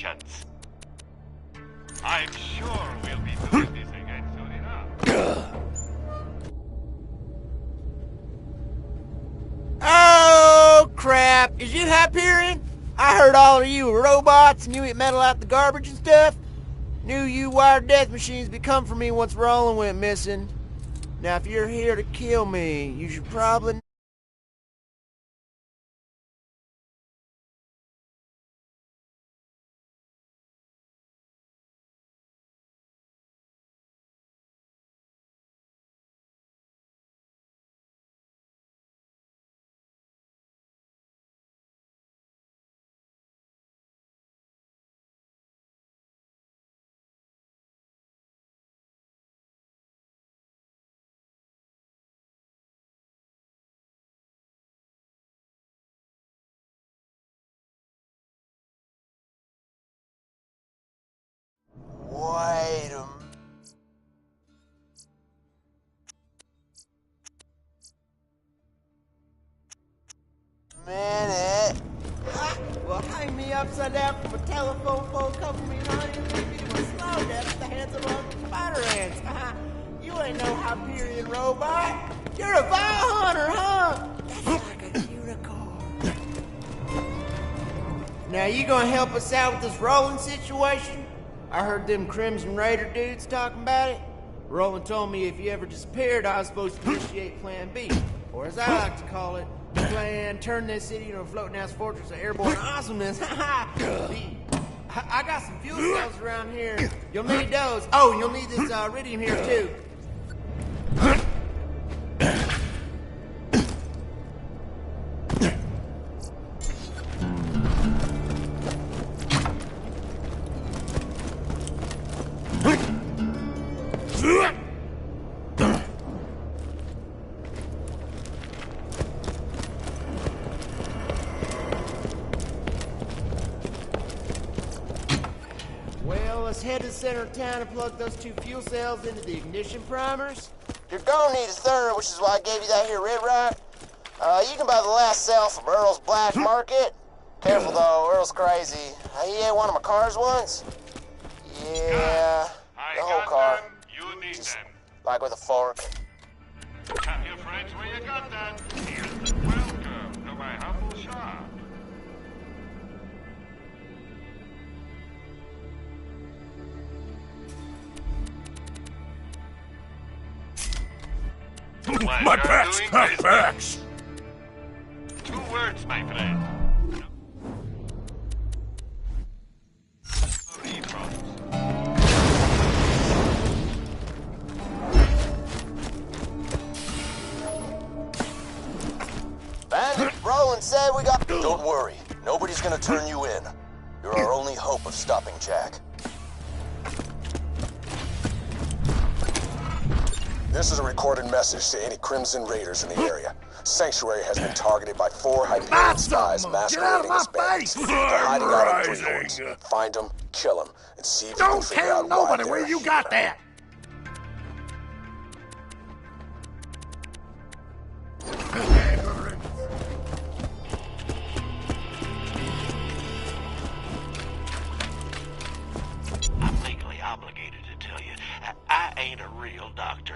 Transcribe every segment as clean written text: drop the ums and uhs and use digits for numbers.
Congratulations. I'm sure we'll be doing this again soon enough. Oh, crap. Is you Hyperion? I heard all of you were robots and you eat metal out the garbage and stuff. Knew you wired death machines be come for me once Roland went missing. Now, if you're here to kill me, you should probably... Wait a minute. Well, hang me upside down from a telephone pole, cover me in honey, and leave me to a slow death at the hands of Uncle Spider Ants. You ain't no Hyperion robot. You're a vile hunter, huh? That's like a unicorn. Now, you gonna help us out with this Roland situation? I heard them Crimson Raider dudes talking about it. Roland told me if you ever disappeared, I was supposed to initiate Plan B, or as I like to call it, Plan Turn this city into a floating-ass fortress of airborne awesomeness. I got some fuel cells around here. You'll need those. Oh, and you'll need this iridium here, too. Well, let's head to the center of town and plug those 2 fuel cells into the ignition primers. You're gonna need a third, which is why I gave you that here red rock. You can buy the last cell from Earl's Black Market. Careful though, Earl's crazy. He ate one of my cars once. Yeah, the whole car. You need Just them. like with a fork. Tell your friends where you got that. Here's the welcome to my humble shop. My backs! My backs! 2 words, my friend. Bandit, Roland said we got... Don't worry. Nobody's gonna turn you in. You're our only hope of stopping Jack. This is a recorded message to any Crimson Raiders in the area. Sanctuary has been targeted by 4 Hyperion spies masquerading as bandits. They're hiding out in Greenhorns. Find them, kill them, and see if you can Don't figure tell out why nobody they're where you here. got that! I'm legally obligated to tell you, I ain't a real doctor.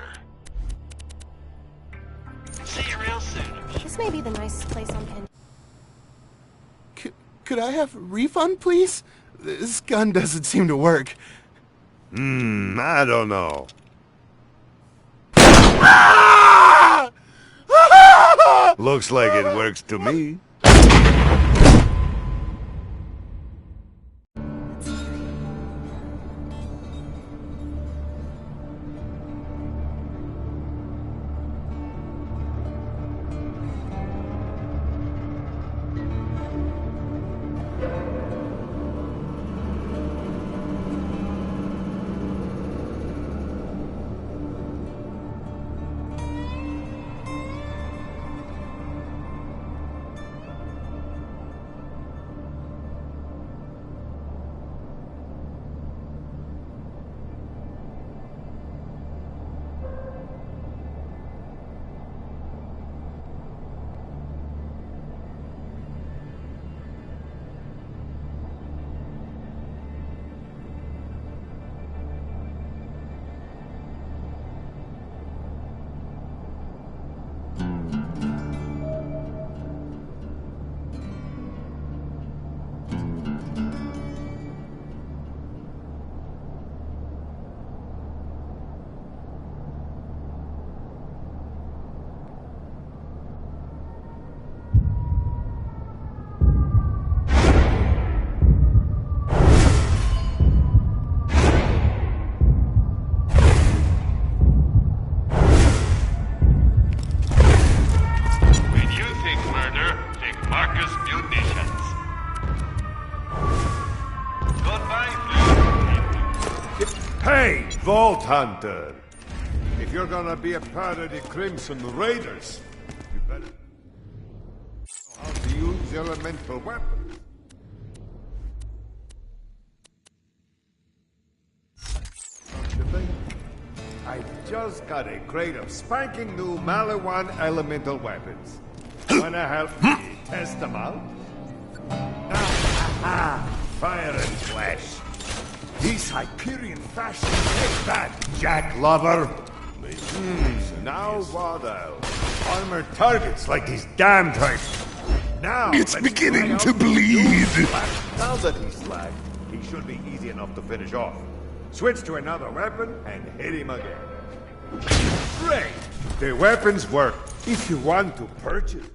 See you real soon. This may be the nicest place on Penn. Could I have a refund, please? This gun doesn't seem to work. I don't know. Looks like it works to me. Vault Hunter. If you're gonna be a part of the Crimson Raiders, you better know how to use elemental weapons. I just got a crate of spanking new Malawan elemental weapons. Wanna help me test them out? Fire and flesh. These Hyperion fashions take that, Jack Lover. Now what else? Armored targets like these damn types. Now It's let's beginning try to out bleed. Now that he's slack, he should be easy enough to finish off. Switch to another weapon and hit him again. Great! The weapons work if you want to purchase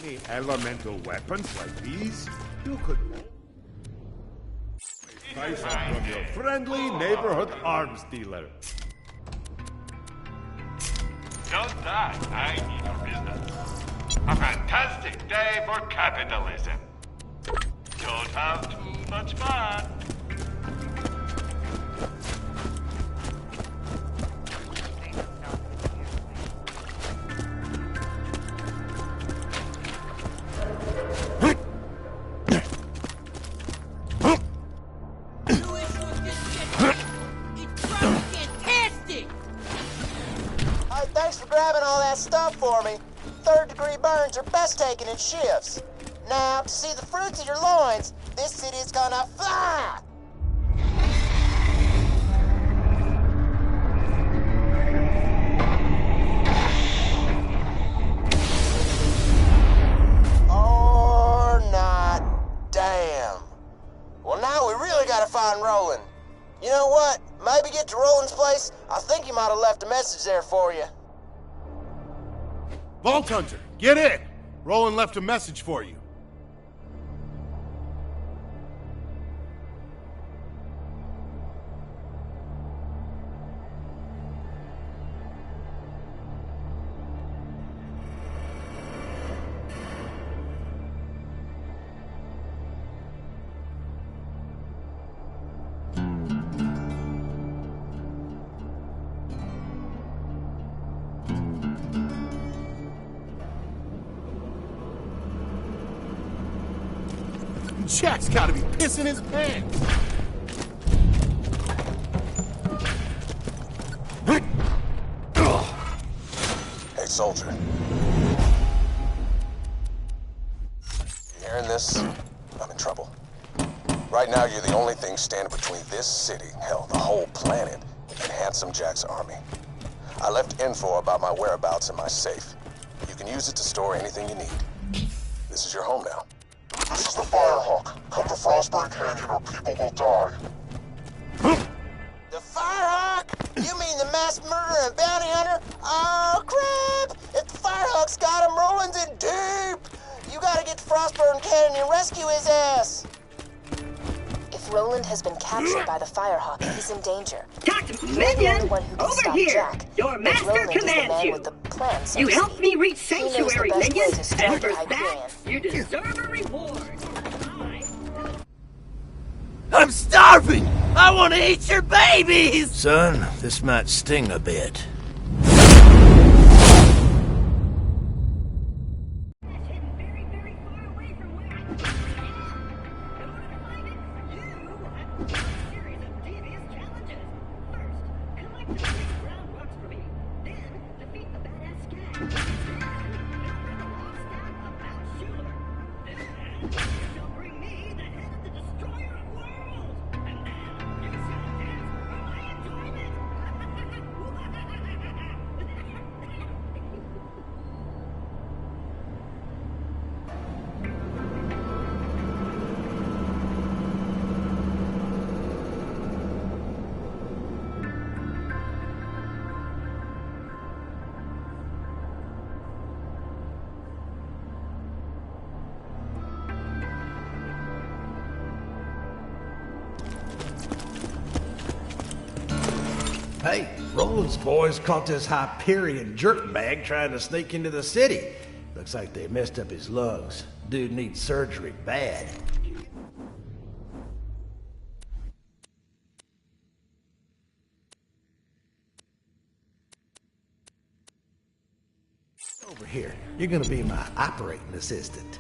any elemental weapons like these, you could price up from your friendly neighborhood arms dealer. Don't die. I need your business. A fantastic day for capitalism. Don't have too much fun. Thanks for grabbing all that stuff for me. Third-degree burns are best taken in shifts. Now, to see the fruits of your loins, this city is gonna fly! Or not. Damn. Well, now we really gotta find Roland. You know what? Maybe get to Roland's place. I think he might have left a message there for you. Vault Hunter, get in! Roland left a message for you. Jack's gotta be pissing his pants. Hey, soldier. You hearing this? I'm in trouble. Right now, you're the only thing standing between this city, hell, the whole planet, and Handsome Jack's army. I left info about my whereabouts in my safe. You can use it to store anything you need. This is your home now. This is the Firehawk. Come to Frostburn Canyon or people will die. The Firehawk? You mean the mass murderer and bounty hunter? Oh, crap! If the Firehawk's got him, Roland's in deep! You gotta get to Frostburn Canyon and rescue his ass! If Roland has been captured by the Firehawk, he's in danger. Dr. You're the Minion, only one who can over stop here. Jack. Your But master Roland is the commands man you. with the plan, so You to helped speak. me reach He knows the Sanctuary, best way Minion, to stop and for the that, Hyperion. you deserve a reward. I'm starving! I want to eat your babies! Son, this might sting a bit. Hey, Roland's boys caught this Hyperion jerkbag trying to sneak into the city. Looks like they messed up his lungs. Dude needs surgery bad. Over here. You're gonna be my operating assistant.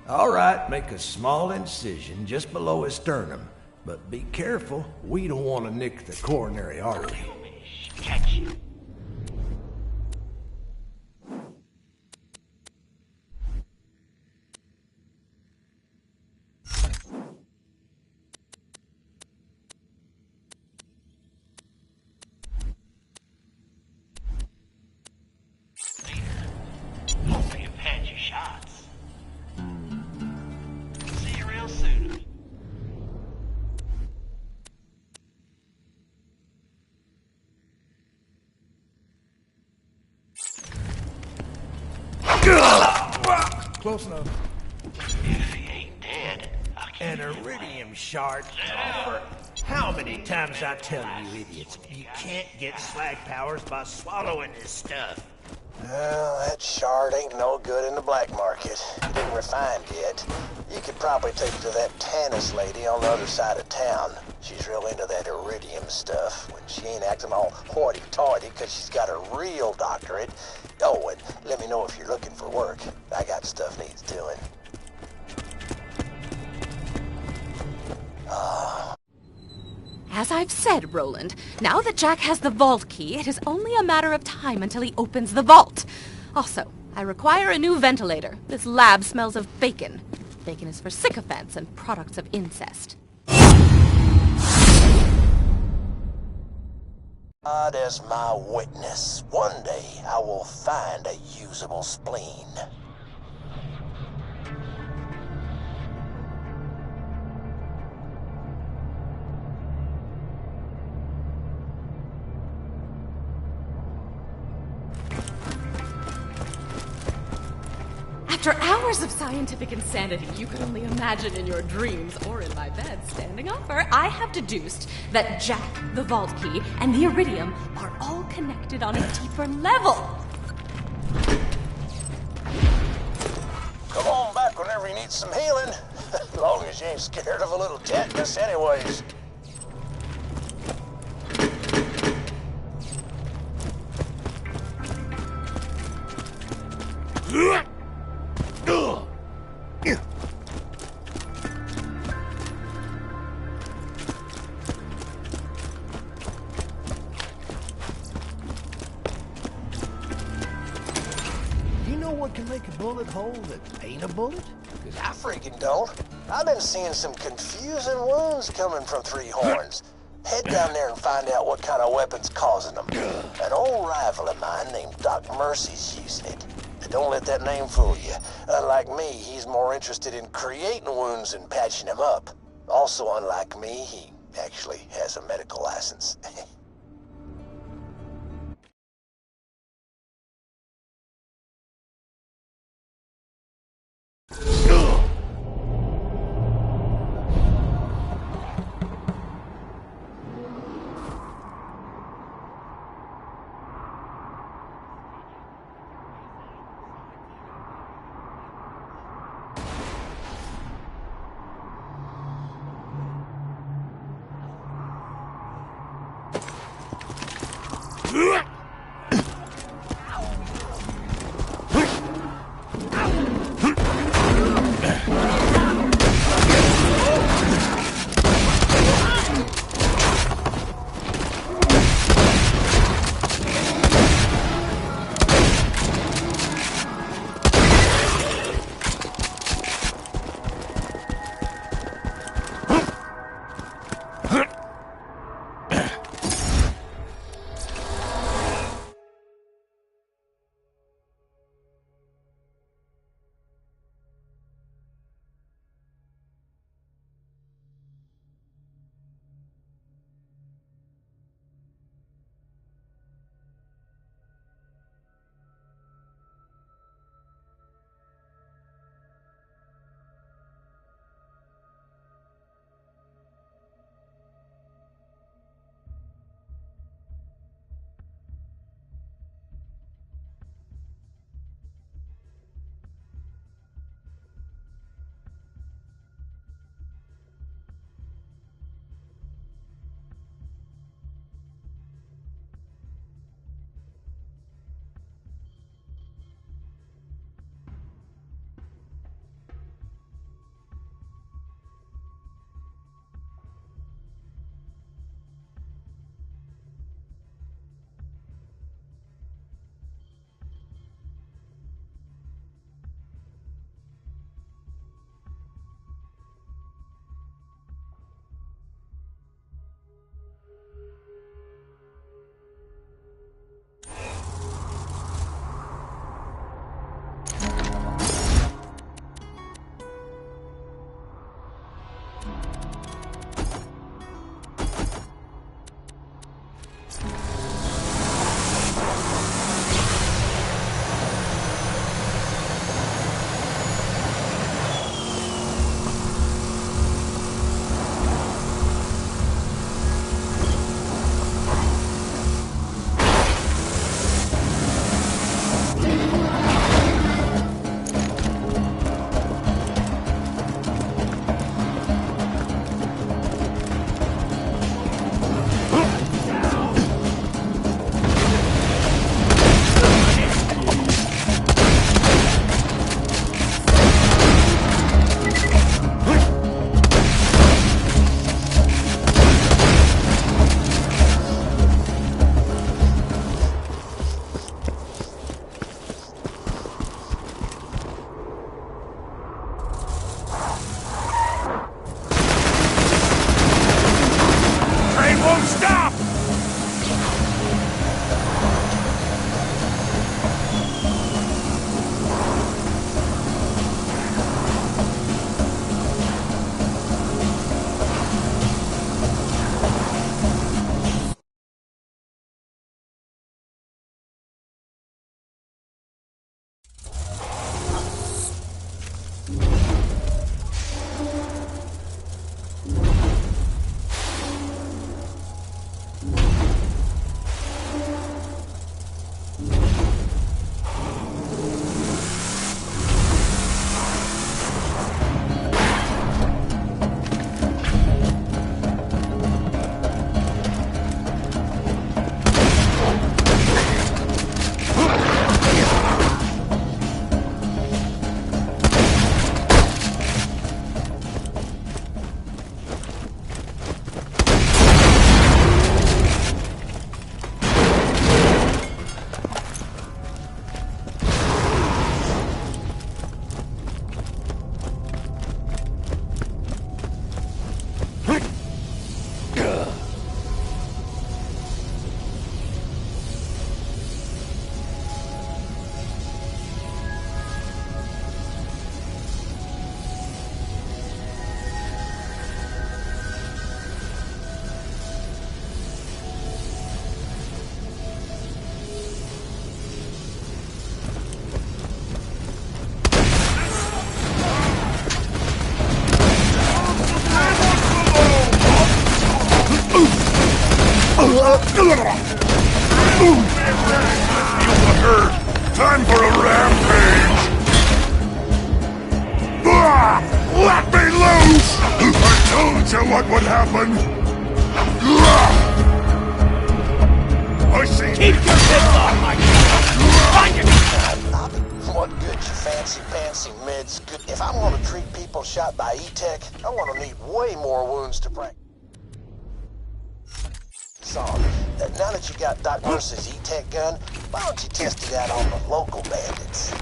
All right, make a small incision just below his sternum. But be careful, we don't want to nick the coronary artery. Catch you. Hopefully you've had your shots. See you real soon. Close enough. If he ain't dead, I'll keep An iridium shard. How many times I tell you idiots, you can't get slag powers by swallowing this stuff. Well, that shard ain't no good in the black market. It isn't refined yet. You could probably take it to that Tannis lady on the other side of town. She's real into that iridium stuff when she ain't acting all hoity-toity because she's got a real doctorate. Oh, and let me know if you're looking for work. I got stuff needs doing. As I've said, Roland, now that Jack has the vault key, it is only a matter of time until he opens the vault. Also, I require a new ventilator. This lab smells of bacon. Bacon is for sycophants and products of incest. God as my witness, one day I will find a usable spleen. After hours of scientific insanity you could only imagine in your dreams or in my bed standing over, I have deduced that Jack, the vault key, and the iridium are all connected on a deeper level. Come on back whenever you need some healing. As long as you ain't scared of a little tetanus anyways. What can make a bullet hole that ain't a bullet? I freaking don't. I've been seeing some confusing wounds coming from Three Horns. Head down there and find out what kind of weapon's causing them. An old rival of mine named Doc Mercy's using it. But don't let that name fool you. Unlike me, he's more interested in creating wounds and patching them up. Also, unlike me, he actually has a medical license. Feel the hurt. Time for a rampage. Let me loose! I told you what would happen. I see. Keep your pits off my find it! What good you fancy meds? Good. If I'm gonna treat people shot by E-Tech, I'm gonna need way more wounds to practice. So, now that you got Doc Mercer's E-Tech gun, why don't you test it out on the local bandits?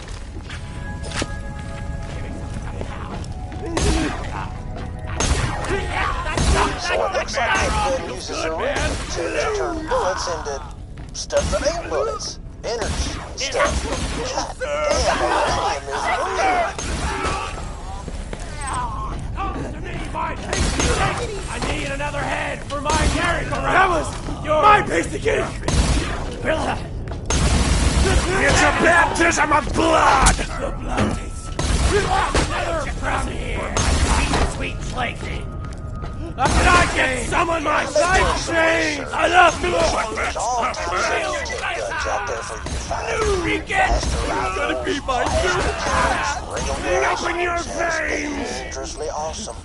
So it looks like that gun uses a ring to turn bullets into stuff that ain't bullets. Energy stuff. God damn, uranium is I need another head for my merry-go-round. That was my piece of cake. It's a baptism of blood! The blood taste. Another from here. Sweet Slaky. Can I get some on my side chain? I love you. There's all kinds of guns out there for you to find. Gonna be my Open your veins! Dangerously awesome.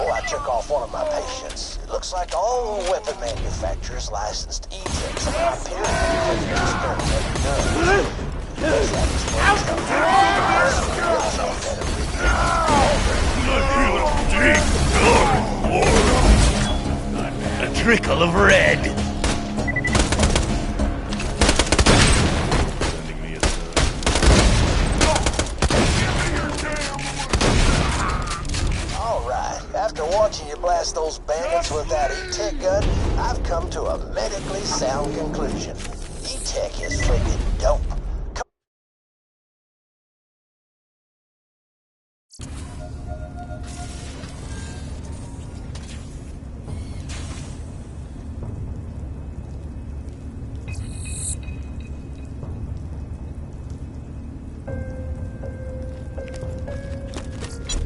I took off one of my patients. It looks like all weapon manufacturers licensed E-Techs and Hyperion A trickle of red. After watching you blast those bandits with that E-Tech gun, I've come to a medically sound conclusion. E-Tech is freaking dope.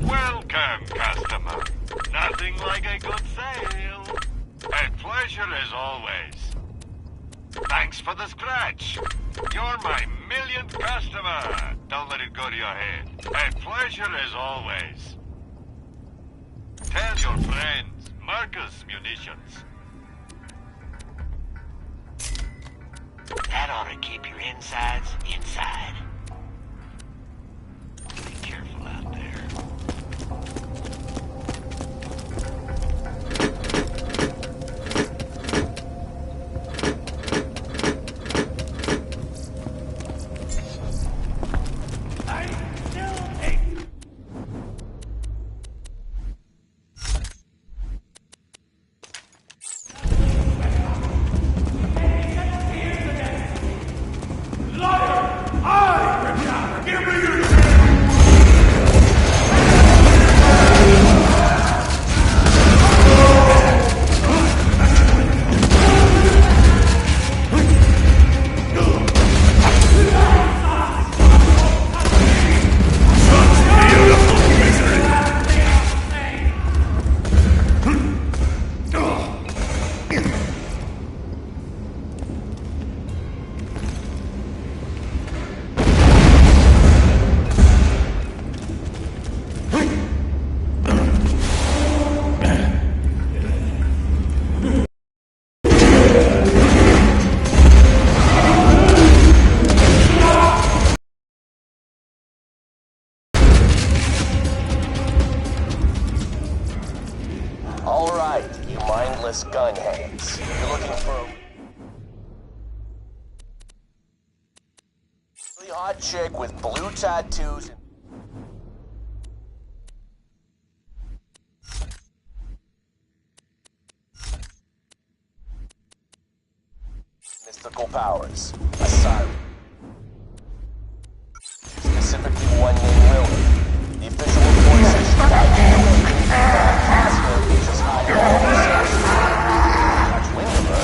Welcome, customer. Nothing like a good sale. A pleasure as always. Thanks for the scratch. You're my millionth customer. Don't let it go to your head. A pleasure as always. Tell your friends, Marcus Munitions. That ought to keep your insides inside. Be careful out there. I hot chick with blue tattoos. Mystical powers. A siren. Specifically one named Lily. The official report says she died in the lake. Possibly just hiding out in the station. Watch wind of her.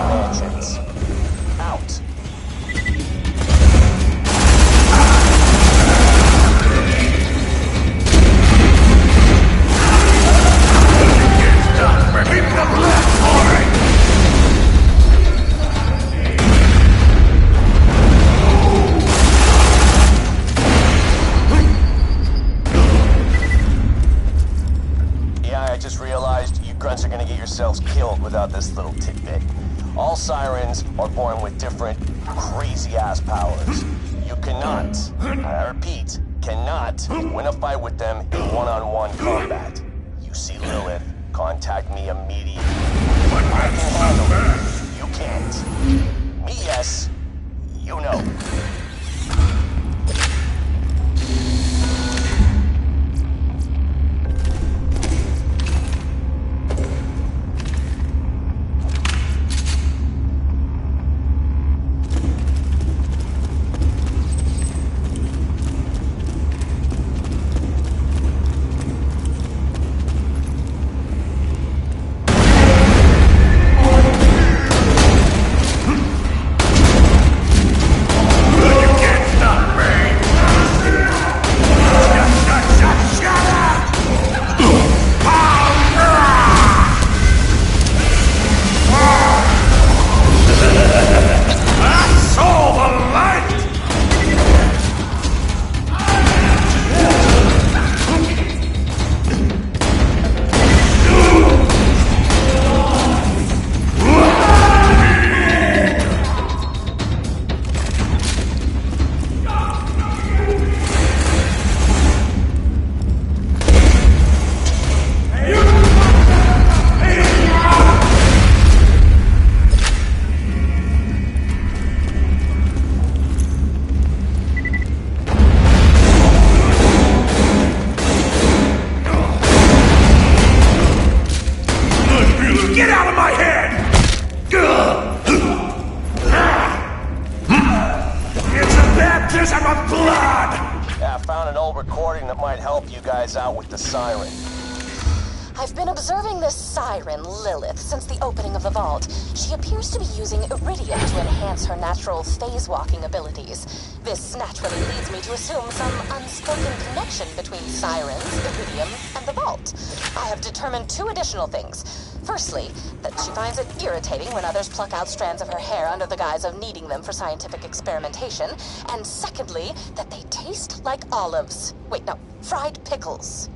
Mansions. Out. I just realized you grunts are gonna get yourselves killed without this little tidbit. All sirens are born with different crazy-ass powers. You cannot, I repeat, cannot win a fight with them in one-on-one combat. You see Lilith, contact me immediately. I can handle it. You can't. Me, yes. You know. Get out of my head! It's a baptism of blood! Yeah, I found an old recording that might help you guys out with the siren. I've been observing this siren, Lilith, since the opening of the vault. She appears to be using iridium to enhance her natural phase-walking abilities. This naturally leads me to assume some unspoken connection between sirens, iridium, and the vault. I have determined two additional things. Firstly, that she finds it irritating when others pluck out strands of her hair under the guise of needing them for scientific experimentation. And secondly, that they taste like olives. Wait, no, fried pickles.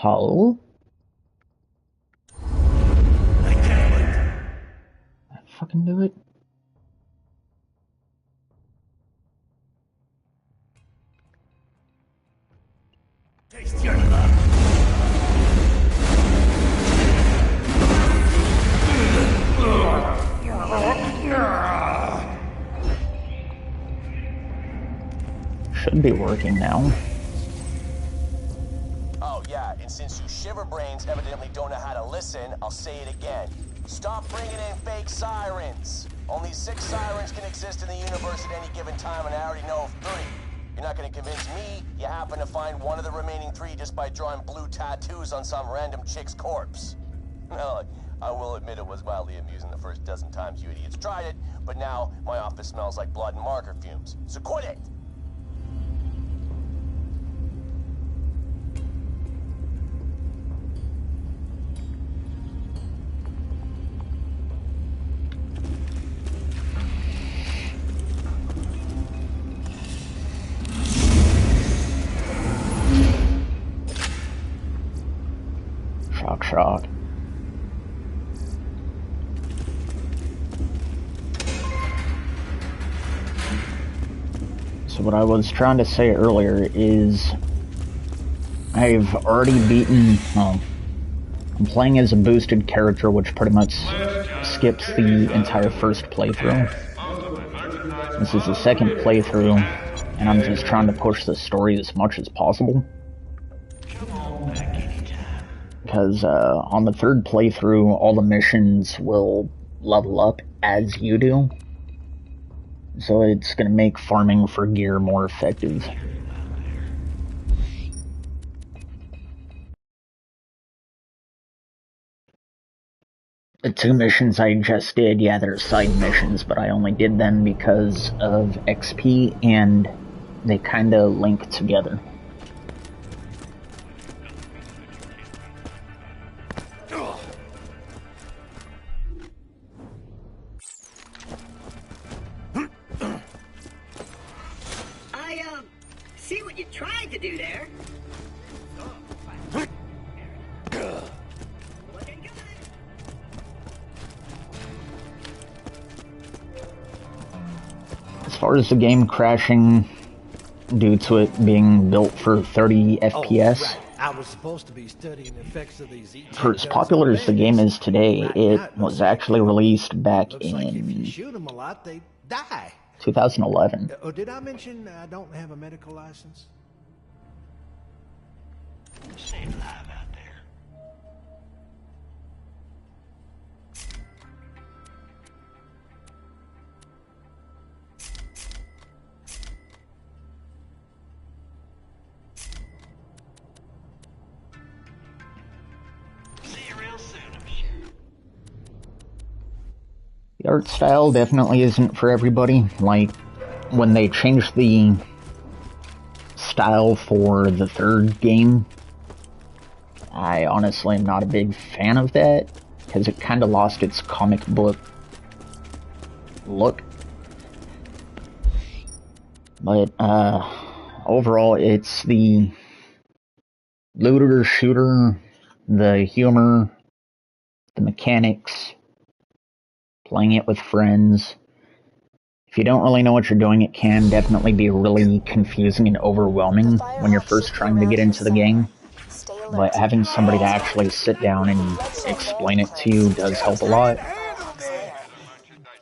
Hello? I can't wait. That fucking do it? Taste your luck. Should be working now. Oh yeah, and since you shiverbrains evidently don't know how to listen, I'll say it again. Stop bringing in fake sirens. Only 6 sirens can exist in the universe at any given time, and I already know of 3. You're not gonna convince me you happen to find one of the remaining 3 just by drawing blue tattoos on some random chick's corpse. Well, I will admit it was mildly amusing the first dozen times you idiots tried it, but now my office smells like blood and marker fumes. So quit it! Shock. So what I was trying to say earlier is I've already beaten, I'm playing as a boosted character, which pretty much skips the entire first playthrough. This is the second playthrough, and I'm just trying to push the story as much as possible. Because on the third playthrough, all the missions will level up as you do. So it's going to make farming for gear more effective. The 2 missions I just did, yeah, they're side missions, but I only did them because of XP, and they kinda link together. See what you tried to do there? As far as the game crashing, due to it being built for 30 FPS, right. I was supposed to be studying the effects of these for as popular as the game is today, it was actually released back in if you shoot them a lot, they die. 2011. Oh, did I mention I don't have a medical license? Stay alive out there. See you real soon, I'm sure. The art style definitely isn't for everybody. Like, when they changed the style for the third game, I honestly am not a big fan of that, because it kind of lost its comic book look. But, overall, it's the looter, shooter, the humor, the mechanics, playing it with friends. If you don't really know what you're doing, it can definitely be really confusing and overwhelming when you're first trying to get into the game. But having somebody to actually sit down and explain it to you does help a lot.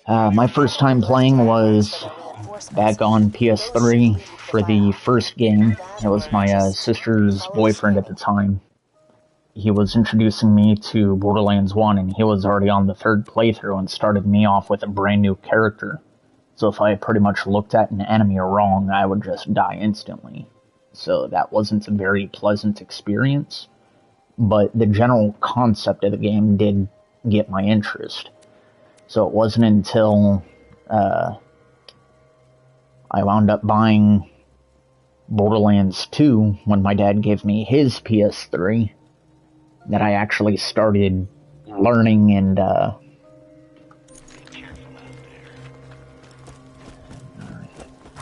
My first time playing was back on PS3 for the first game. It was my sister's boyfriend at the time. He was introducing me to Borderlands 1, and he was already on the third playthrough and started me off with a brand new character. So if I pretty much looked at an enemy wrong, I would just die instantly. So that wasn't a very pleasant experience, but the general concept of the game did get my interest. So it wasn't until I wound up buying Borderlands 2 when my dad gave me his PS3 that I actually started learning and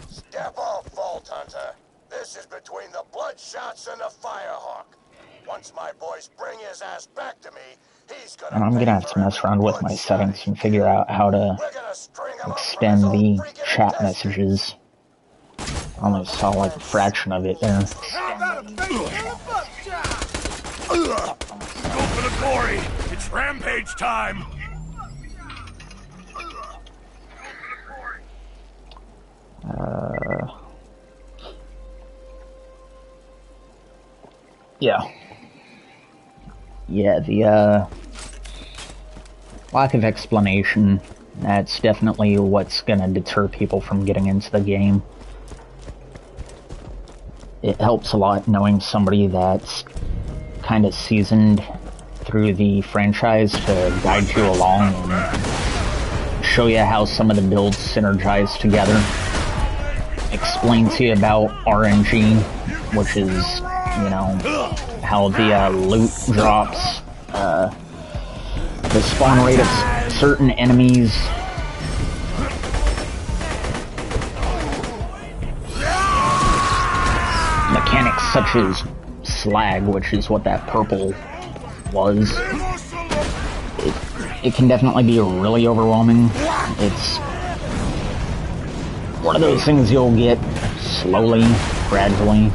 Step off, Vault Hunter. This is between the Bloodshots and the Firehawk. Once my boys bring his ass back to me, he's gonna And I'm gonna have to mess around with my settings and figure out how to extend the chat messages. I only saw like a fraction of it there. Go for the glory! It's rampage time! Yeah, the lack of explanation, that's definitely what's gonna deter people from getting into the game. It helps a lot knowing somebody that's kind of seasoned through the franchise to guide you along and show you how some of the builds synergize together. Explain to you about RNG, which is, you know, how the loot drops, the spawn rate of certain enemies. Mechanics such as slag, which is what that purple was. It can definitely be really overwhelming. It's one of those things you'll get slowly, gradually.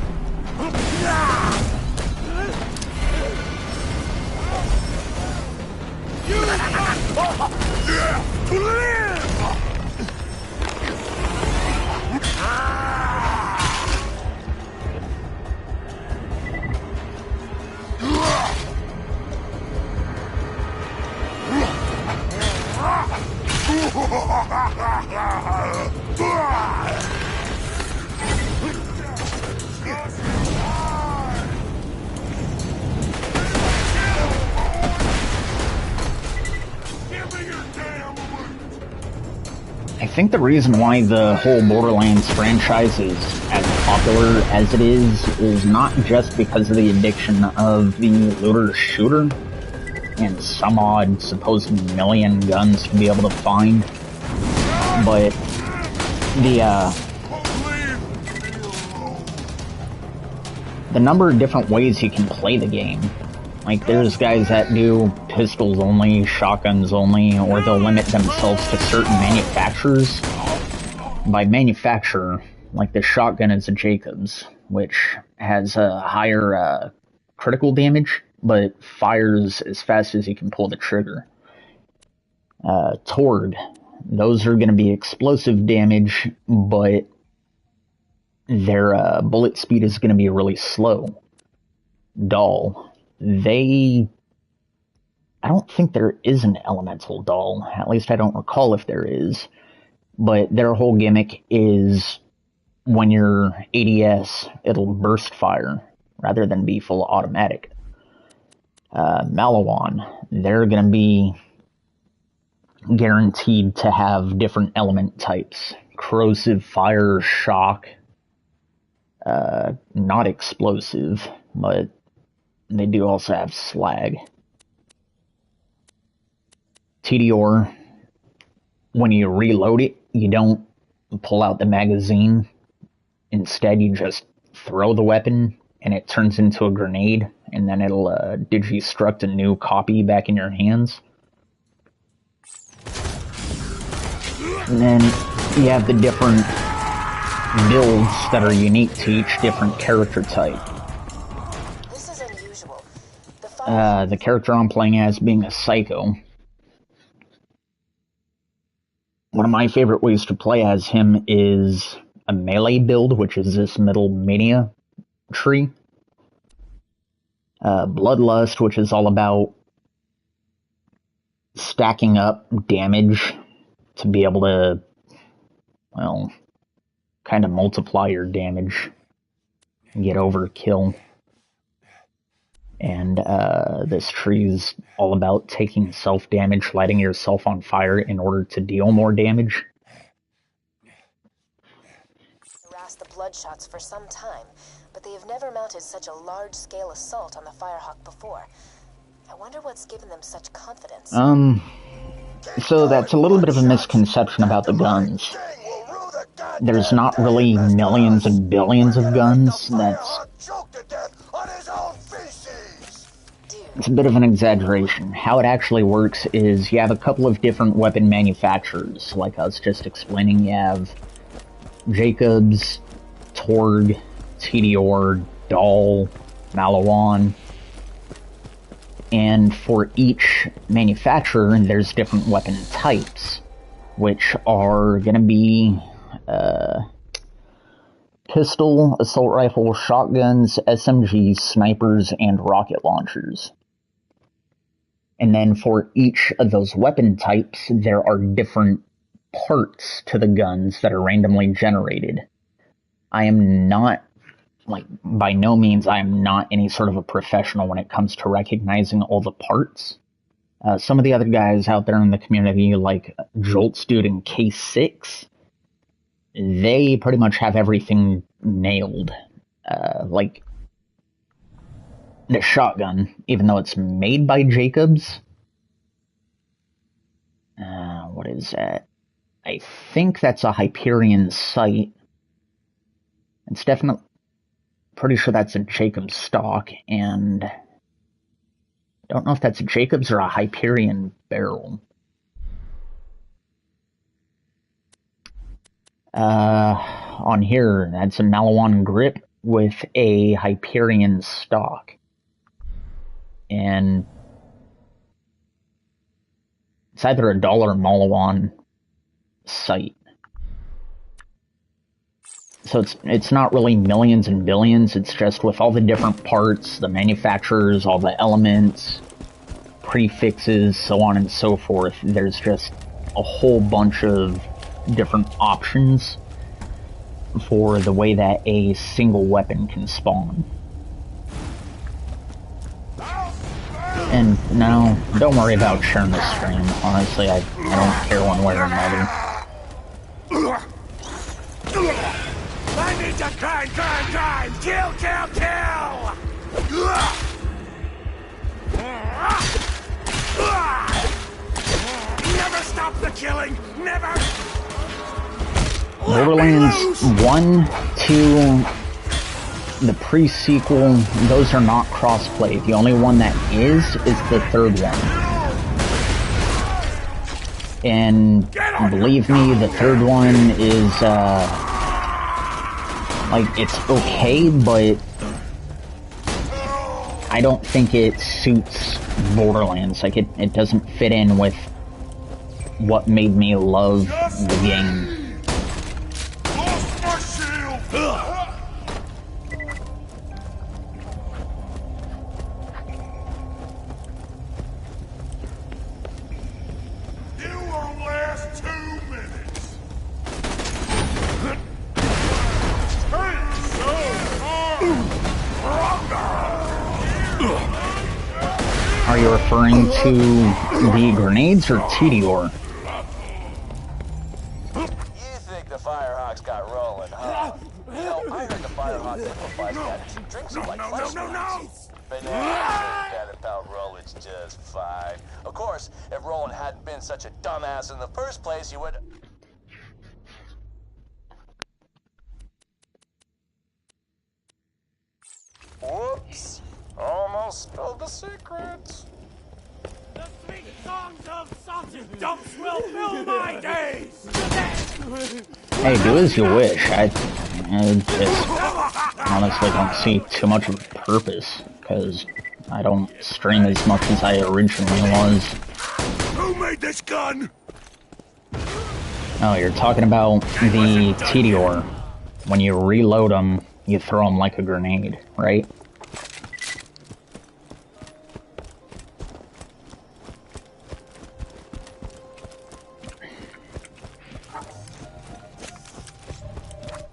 I think the reason why the whole Borderlands franchise is as popular as it is not just because of the addiction of the looter-shooter and some odd supposed million guns to be able to find, but the number of different ways you can play the game. Like, there's guys that do pistols only, shotguns only, or they'll limit themselves to certain manufacturers. By manufacturer, like the shotgun is a Jacobs, which has a higher critical damage, but fires as fast as you can pull the trigger. Tord, those are going to be explosive damage, but their bullet speed is going to be really slow. Doll. I don't think there is an elemental doll. At least I don't recall if there is. But their whole gimmick is when you're ADS, it'll burst fire rather than be full automatic. Malawan, they're going to be guaranteed to have different element types. Corrosive, fire, shock. Not explosive, but they do also have slag. TDR, when you reload it, you don't pull out the magazine. Instead, you just throw the weapon, and it turns into a grenade, and then it'll digistruct a new copy back in your hands. And then you have the different builds that are unique to each different character type. The character I'm playing as being a psycho. One of my favorite ways to play as him is a melee build, which is this middle mania tree. Bloodlust, which is all about stacking up damage to be able to, well, kind of multiply your damage and get overkill. And this tree is all about taking self-damage, lighting yourself on fire in order to deal more damage. Harassed the Bloodshots for some time, but they have never mounted such a large-scale assault on the Firehawk before. I wonder what's given them such confidence. So that's a little bit of a misconception about the guns. There's not really millions and billions of guns. It's a bit of an exaggeration. How it actually works is you have a couple of different weapon manufacturers. Like I was just explaining, you have Jacobs, Torg, TDR, Dahl, Malawan. And for each manufacturer, there's different weapon types, which are going to be pistol, assault rifle, shotguns, SMGs, snipers, and rocket launchers. And then for each of those weapon types, there are different parts to the guns that are randomly generated. I am not, by no means, I am not any sort of a professional when it comes to recognizing all the parts. Some of the other guys out there in the community, like Jolt's dude in Case 6, they pretty much have everything nailed. Like the shotgun, even though it's made by Jacobs. What is that? I think that's a Hyperion sight. It's definitely pretty sure that's a Jacobs stock, and I don't know if that's a Jacobs or a Hyperion barrel. On here, that's a Malawan grip with a Hyperion stock. And it's either a Dahl or Malawan sight. So it's not really millions and billions, it's just with all the different parts, the manufacturers, all the elements, prefixes, so on and so forth, there's just a whole bunch of different options for the way that a single weapon can spawn. And no, don't worry about sharing the stream. Honestly, I don't care one way or another. I need to grind! Kill! Never stop the killing! Never! Borderlands 1, 2, the pre-sequel, those are not cross-play. The only one that is the third one. And believe me, the third one is, it's okay, but I don't think it suits Borderlands. It doesn't fit in with what made me love the game. Are you referring to the grenades or TDR? You think the Firehawks got rolling, huh? You know, I heard the Firehawk liquefies that. She drinks it like flash. But now, that about Roland's just fine. Of course, if Roland hadn't been such a dumbass in the first place, he would... Whoops. Almost spilled the secrets. The sweet songs of sausage dumps will fill my days! Hey, do as you wish. I just honestly don't see too much of a purpose, because I don't stream as much as I originally was. Who made this gun? Oh, you're talking about the TDR. When you reload them, you throw them like a grenade, right?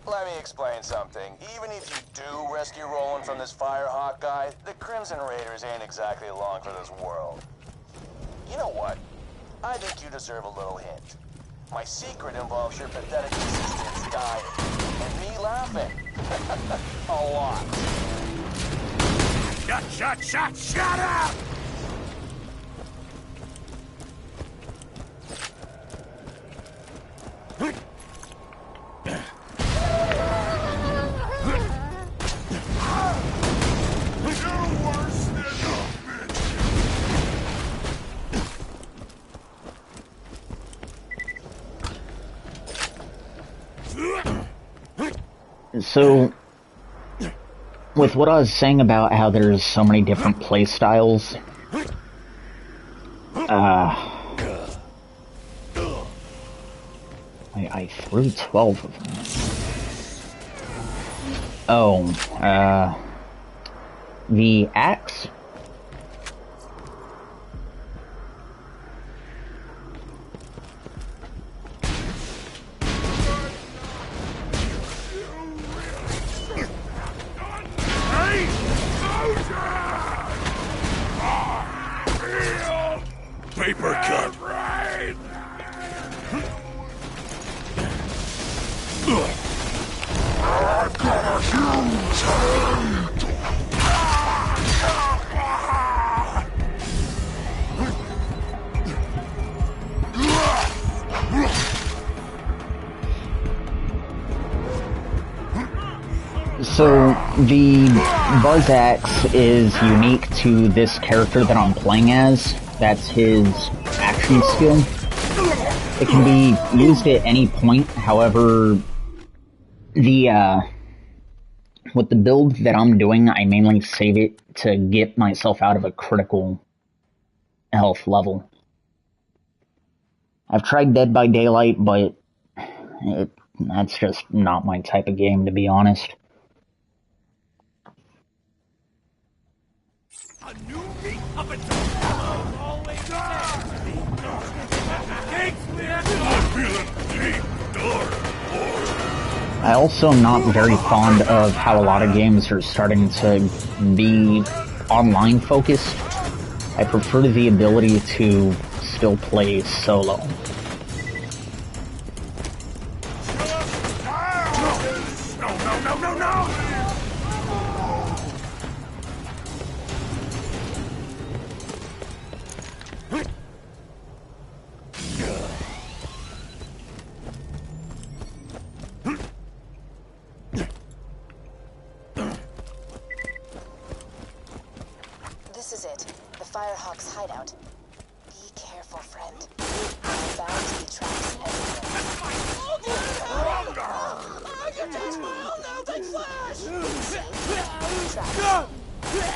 Let me explain something. Even if you do rescue Roland from this Firehawk guy, the Crimson Raiders ain't exactly along for this world. You know what? I think you deserve a little hint. My secret involves your pathetic assistants dying, and me laughing. A lot. Shut up! So, with what I was saying about how there's so many different play styles, I threw 12 of them. Oh, the axe? Paper cut. I've got a huge hate! So, the Buzz Axe is unique to this character that I'm playing as. That's his action skill. It can be used at any point, however, with the build that I'm doing, I mainly save it to get myself out of a critical health level. I've tried Dead by Daylight, but that's just not my type of game, to be honest. A new meat puppet always there. I also am not very fond of how a lot of games are starting to be online focused. I prefer the ability to still play solo. This is it. The Firehawk's hideout. Be careful, friend. There are bound to be traps everywhere.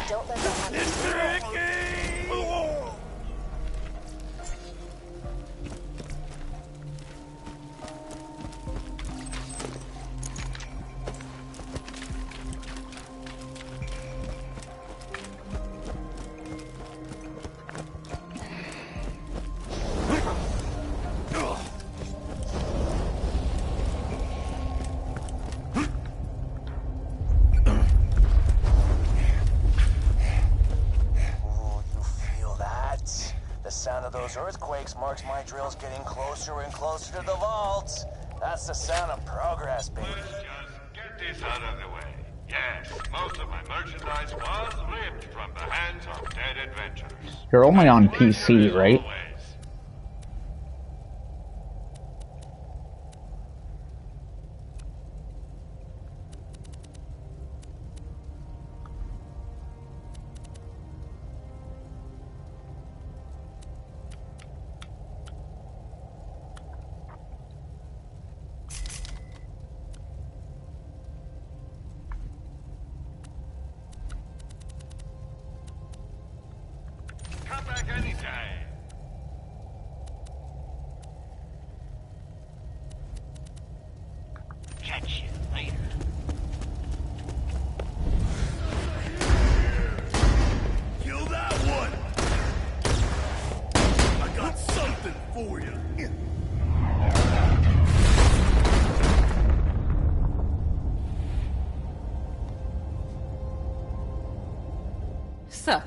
Don't let that happen to you. Those earthquakes marks my drills getting closer and closer to the vaults. That's the sound of progress, baby. Let's just get this out of the way. Yes, most of my merchandise was ripped from the hands of dead adventurers. You're only on PC, right? Come back anytime. Catch you later. Kill that one. I got something for you. So,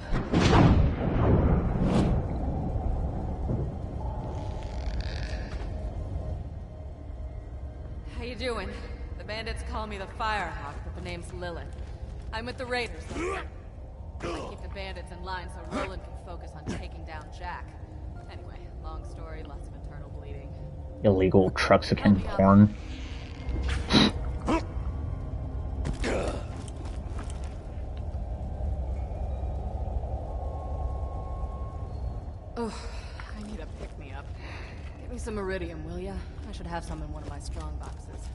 how you doing? The bandits call me the Firehawk, but the name's Lilith. I'm with the Raiders, though. I keep the bandits in line so Roland can focus on taking down Jack. Anyway, long story, lots of internal bleeding. Illegal Truxican porn. Oh, I need a pick-me-up. Get me some iridium, will ya? I should have some in one of my strong boxes.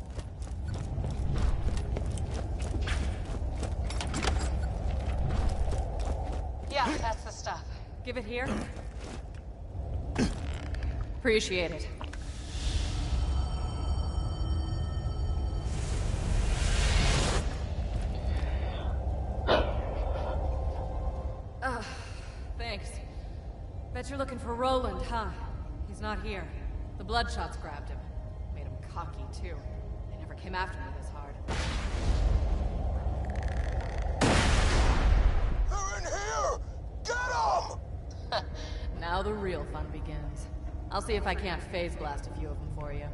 Yeah, that's the stuff. Give it here. Appreciate it. Thanks. Bet you're looking for Roland, huh? He's not here. The Bloodshots grabbed him. Made him cocky, too. They never came after me this hard. They're in here! Get them! Now the real fun begins. I'll see if I can't phase blast a few of them for you.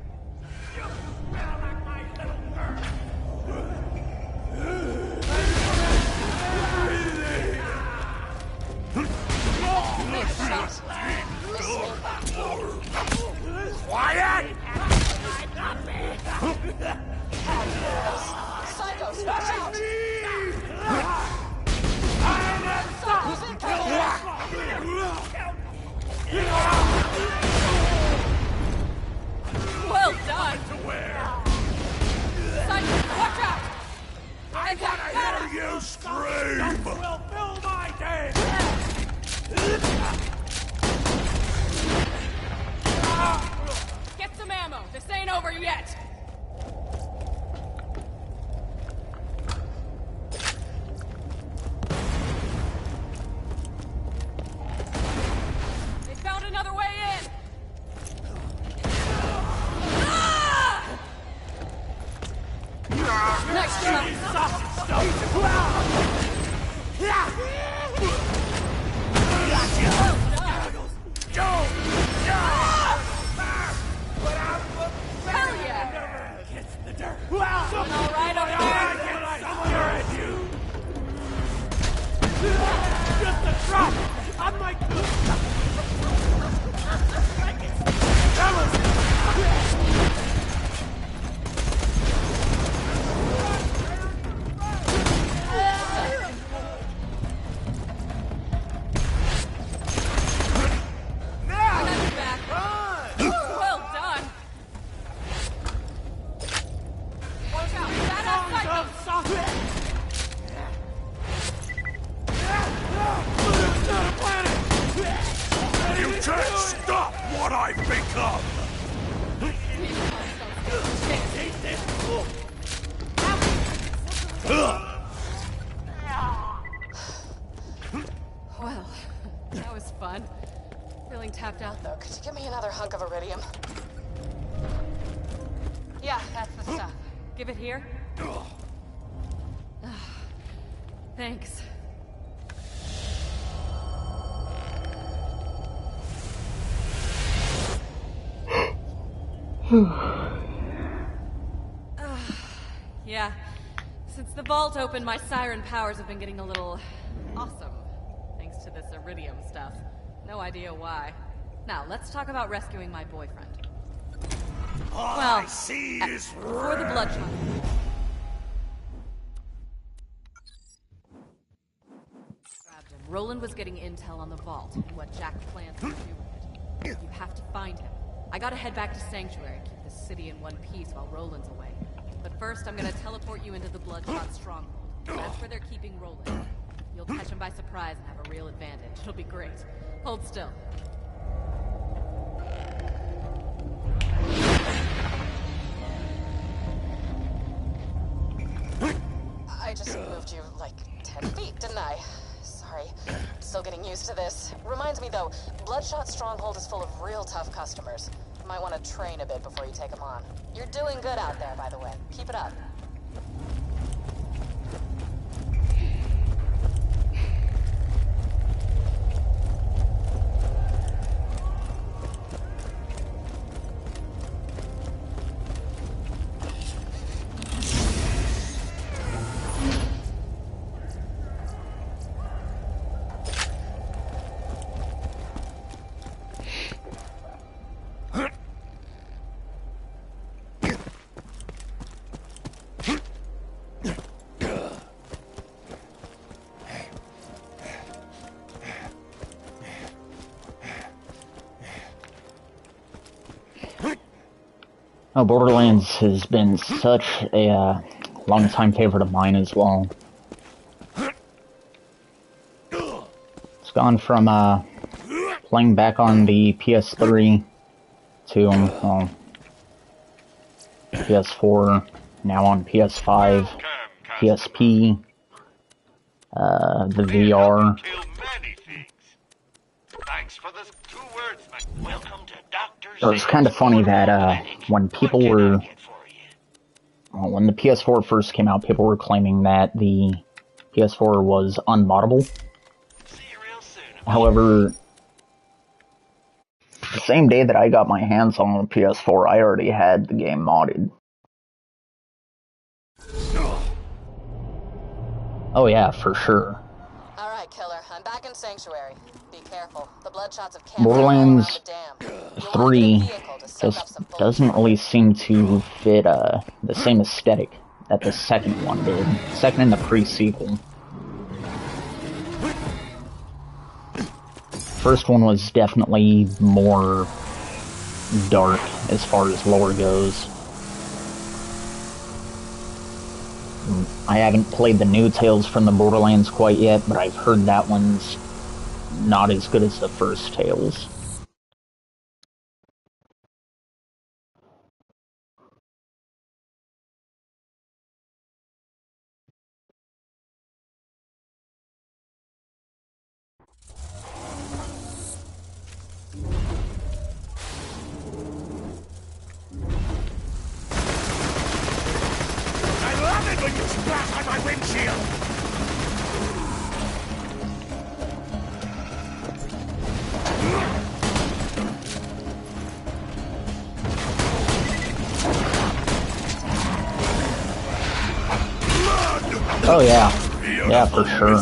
Quiet! Psychos, watch out! Well done! Psychos, watch out! I gotta hear you scream! Will fill my day! Get some ammo! This ain't over yet! They found another way in! Nice Hell yeah! Kiss the dirt! All right, all right. Just a drop! I'm like... Well done! Watch out! Badass Psychos! You can't stop what I've become! Well, that was fun. Feeling tapped out though. Could you give me another hunk of iridium? Yeah, that's the stuff. Give it here. Thanks. Yeah. Since the vault opened, my siren powers have been getting a little awesome. Thanks to this iridium stuff. No idea why. Now, let's talk about rescuing my boyfriend. All Well, I see is before the Bloodshot. Grabbed him. Roland was getting intel on the vault and what Jack plans to do with it. You have to find him. I gotta head back to Sanctuary and keep this city in one piece while Roland's away. But first, I'm gonna teleport you into the Bloodshot stronghold. That's where they're keeping Roland. You'll catch him by surprise and have a real advantage. It'll be great. Hold still. I just moved you like 10 feet, didn't I? Sorry. Still getting used to this. Reminds me though, Bloodshot Stronghold is full of real tough customers. Might want to train a bit before you take them on. You're doing good out there, by the way. Keep it up. Oh, Borderlands has been such a long-time favorite of mine as well. It's gone from playing back on the PS3 to PS4, now on PS5, PSP, the VR. It was kind of funny that when people were, when the PS4 first came out, people were claiming that the PS4 was unmoddable. However, the same day that I got my hands on the PS4, I already had the game modded. Oh yeah, for sure. Alright, killer. I'm back in Sanctuary. Be careful. The bloodshots have camped Borderlands around the dam. 3 just doesn't really seem to fit the same aesthetic that the second one did. Second and the pre-sequel. First one was definitely more dark as far as lore goes. I haven't played the new Tales from the Borderlands quite yet, but I've heard that one's not as good as the first Tales. I love it when you splash on my windshield! Oh yeah. Yeah, for sure.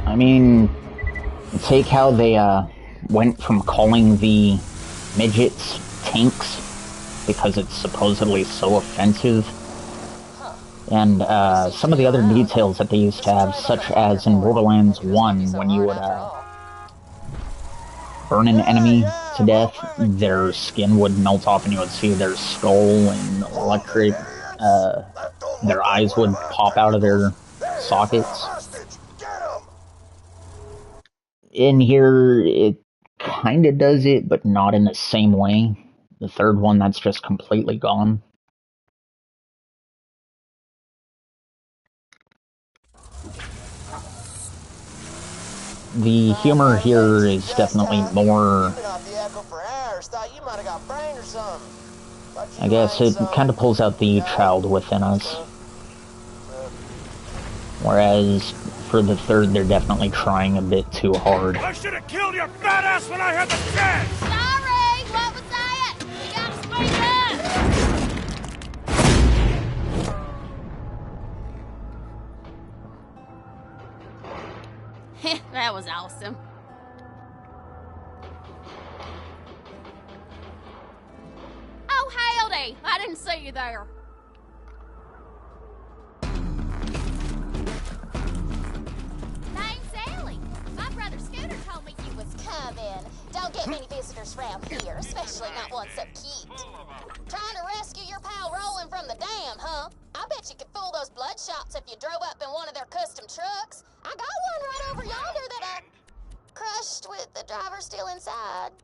I mean, take how they went from calling the midgets tanks because it's supposedly so offensive, and some of the other details that they used to have, such as in Borderlands 1, when you would burn an enemy to death, their skin would melt off and you would see their skull and electric, their eyes would pop out of their sockets. In here, it kinda does it, but not in the same way. The third one, that's just completely gone. The humor here is definitely more... I guess it kind of pulls out the child within us. Whereas, for the third, they're definitely trying a bit too hard. I should have killed your fat ass when I had the chance! Sorry! What was that? We gotta squeeze up! That was awesome. Oh, howdy! I didn't see you there. Name's Ellie. My brother Scooter told me you was coming. Don't get many visitors around here, especially not one so cute. Trying to rescue your pal Roland from the dam, huh? I bet you could fool those bloodshots if you drove up in one of their custom trucks. I got one right over yonder that I crushed with the driver still inside.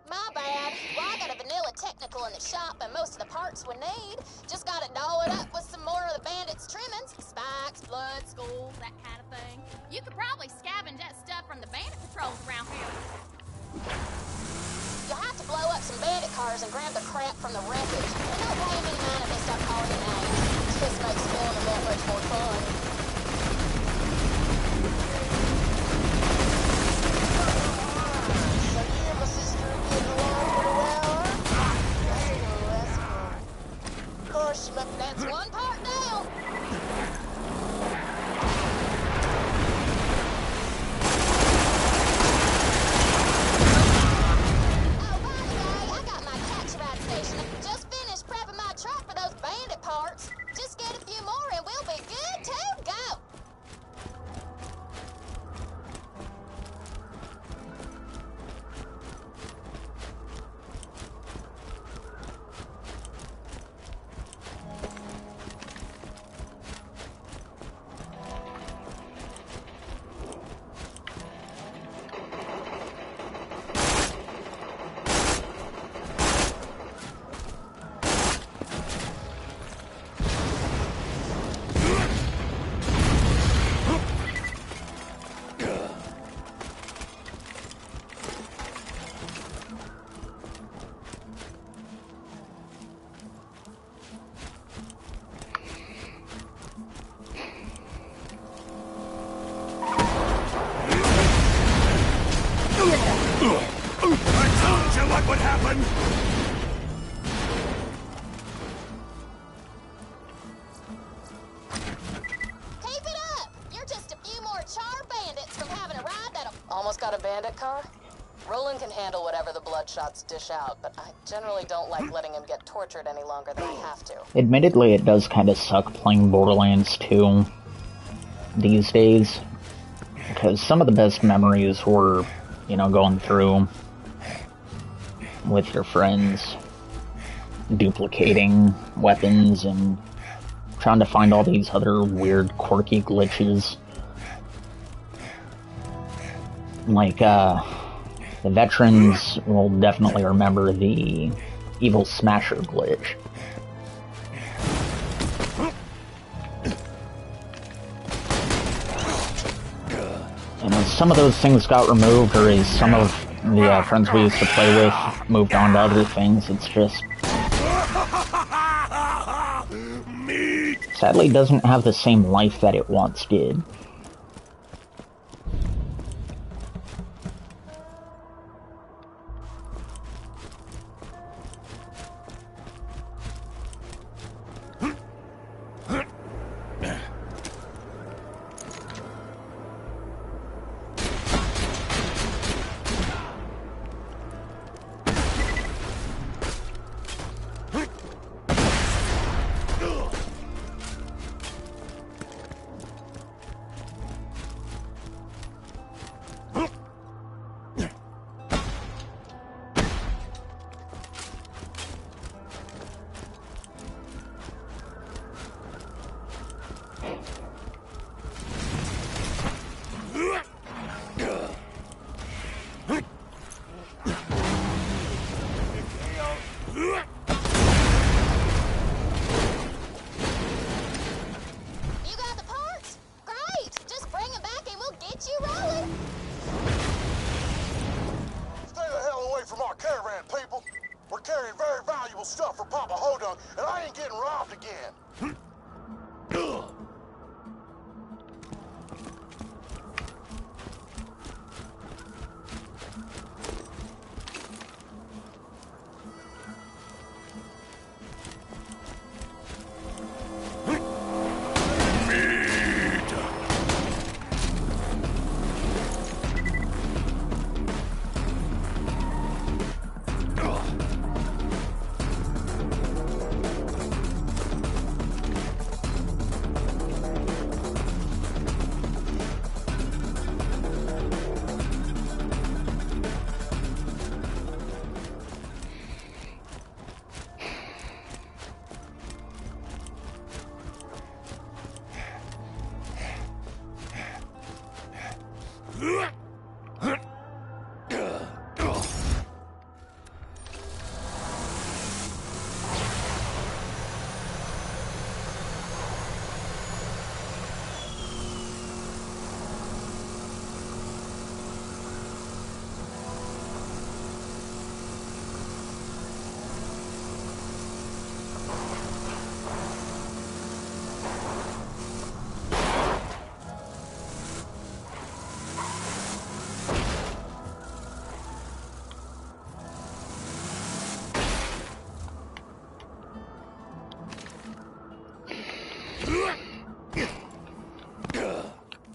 My bad. Well, I got a vanilla technical in the shop and most of the parts we need. Just gotta doll it up with some more of the bandits' trimmings. Spikes, blood, skulls, that kind of thing. You could probably scavenge that stuff from the bandit patrols around here. You'll have to blow up some bandit cars and grab the crap from the wreckage. And don't pay me mind if they start calling you names. Just makes filming that much more fun. So you and my sister are getting along pretty well, huh? That's cool. Of course, you left that's one part down. Just finished prepping my truck for those bandit parts. Just get a few more and we'll be good to go. I told you what would happen! Keep it up! You're just a few more charred bandits from having a ride that'll... Almost got a bandit car? Roland can handle whatever the Bloodshots dish out, but I generally don't like letting him get tortured any longer than I have to. Admittedly, it does kind of suck playing Borderlands 2 these days, because some of the best memories were, you know, going through with your friends, duplicating weapons, and trying to find all these other weird, quirky glitches. Like, the veterans will definitely remember the Evil Smasher glitch. And as some of those things got removed, or as some of the friends we used to play with moved on to other things, it's just... sadly doesn't have the same life that it once did.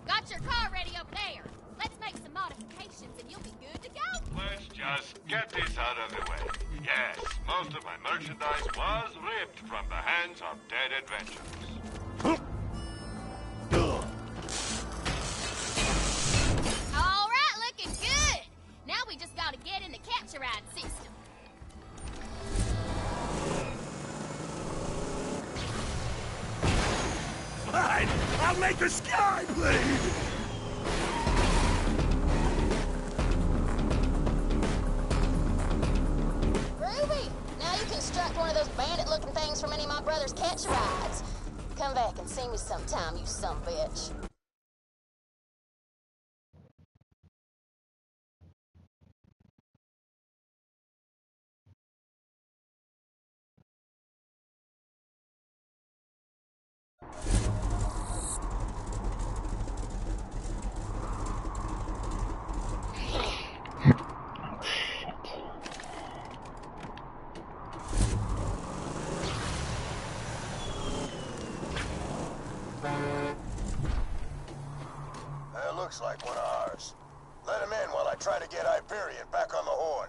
Got your car ready up there. Let's make some modifications and you'll be good to go. Let's just get this out of the way. Yes, most of my merchandise was ripped from the hands of dead adventurers. All right, looking good. Now we just gotta get in the capture ride system. Fine, I'll make a sky blade! Groovy! Now you can strut one of those bandit-looking things from any of my brother's capture rides. Come back and see me sometime, you sumbitch. looks like one of ours. Let him in while I try to get Hyperion back on the horn.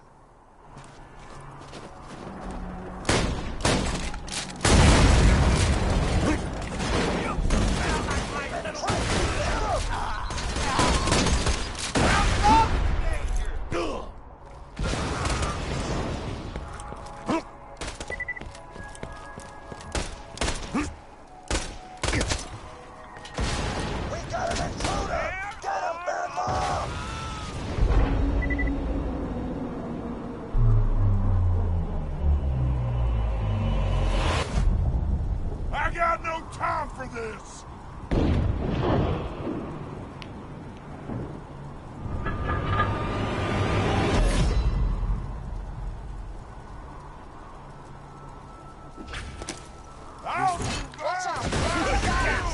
I got no time for this!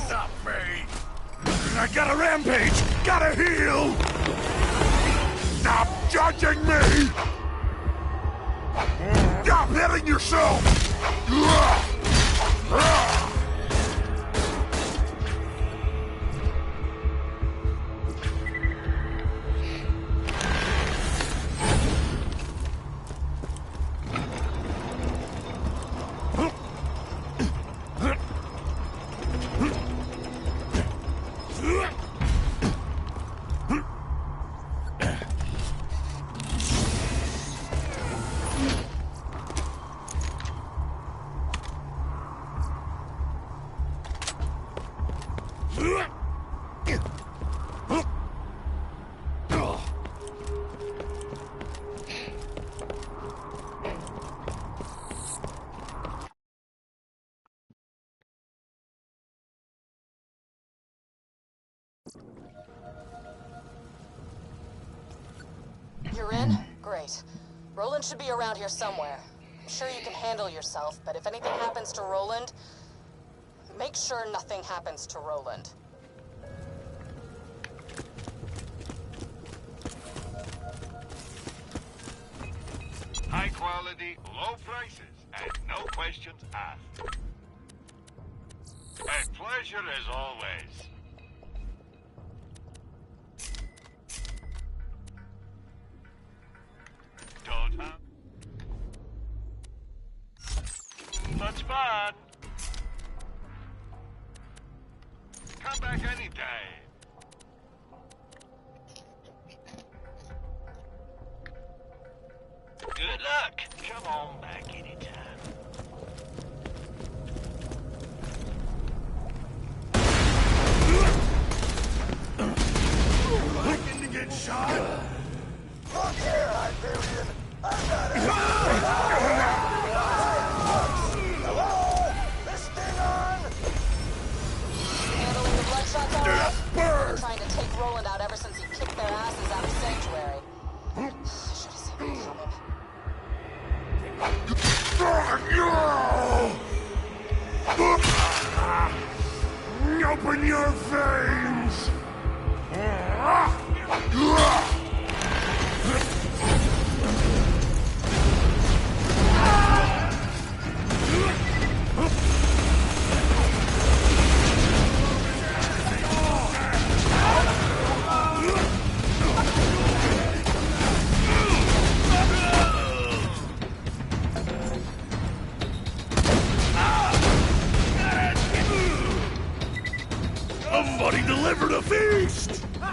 Stop me! I got a rampage! Gotta heal! Stop judging me! Stop hitting yourself! You're in? Great. Roland should be around here somewhere. I'm sure you can handle yourself, but if anything happens to Roland, make sure nothing happens to Roland. High quality, low prices, and no questions asked. A pleasure as always. Don't have much fun. Come back anytime. Good luck. Come on back anytime. Looking to get shot? Look here, Hyperion! I got it! Hello? This thing on? Handling the bloodshots all right? Bird! Been trying to take Roland out ever since he kicked their asses out of Sanctuary. I should have seen it coming. Open your veins! Somebody delivered a feast! I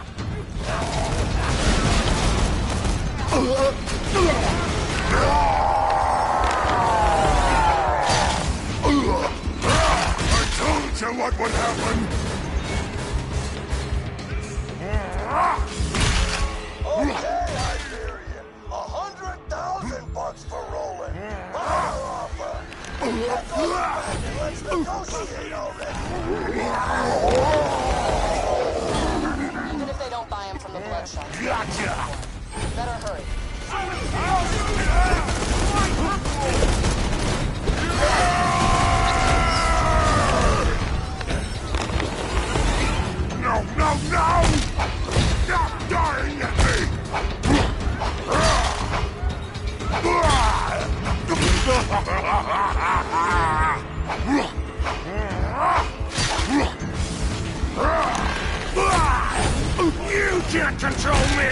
told you what would happen! Okay, Hyperion. $100,000 for Roland. Our offer. Let's go back and let's negotiate already. Even if they don't buy him from the bloodshot. Gotcha! Better hurry. No, no, no! Stop dying at me! You can't control me!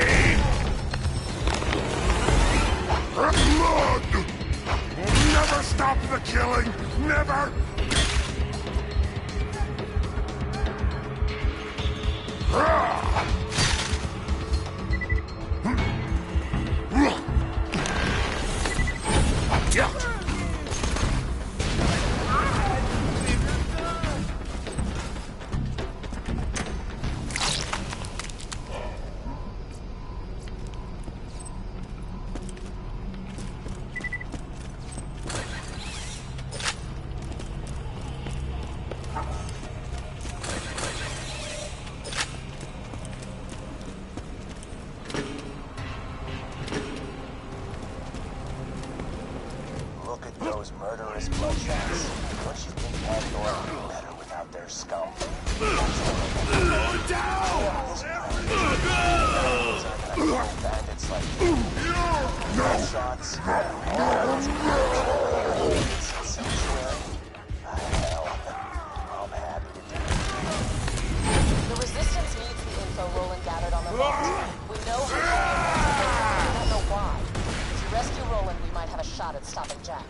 Blood! We'll never stop the killing! Never! Look at those murderous bloodshots. Don't you think Pandora would be better without their scum? Bandits like you. Shots. Sanctuary. Hell, I'm happy to do it. The Resistance needs the info Roland gathered on the vault. We know who she is, but we don't know why. If you rescue Roland, we might have a shot at stopping Jack.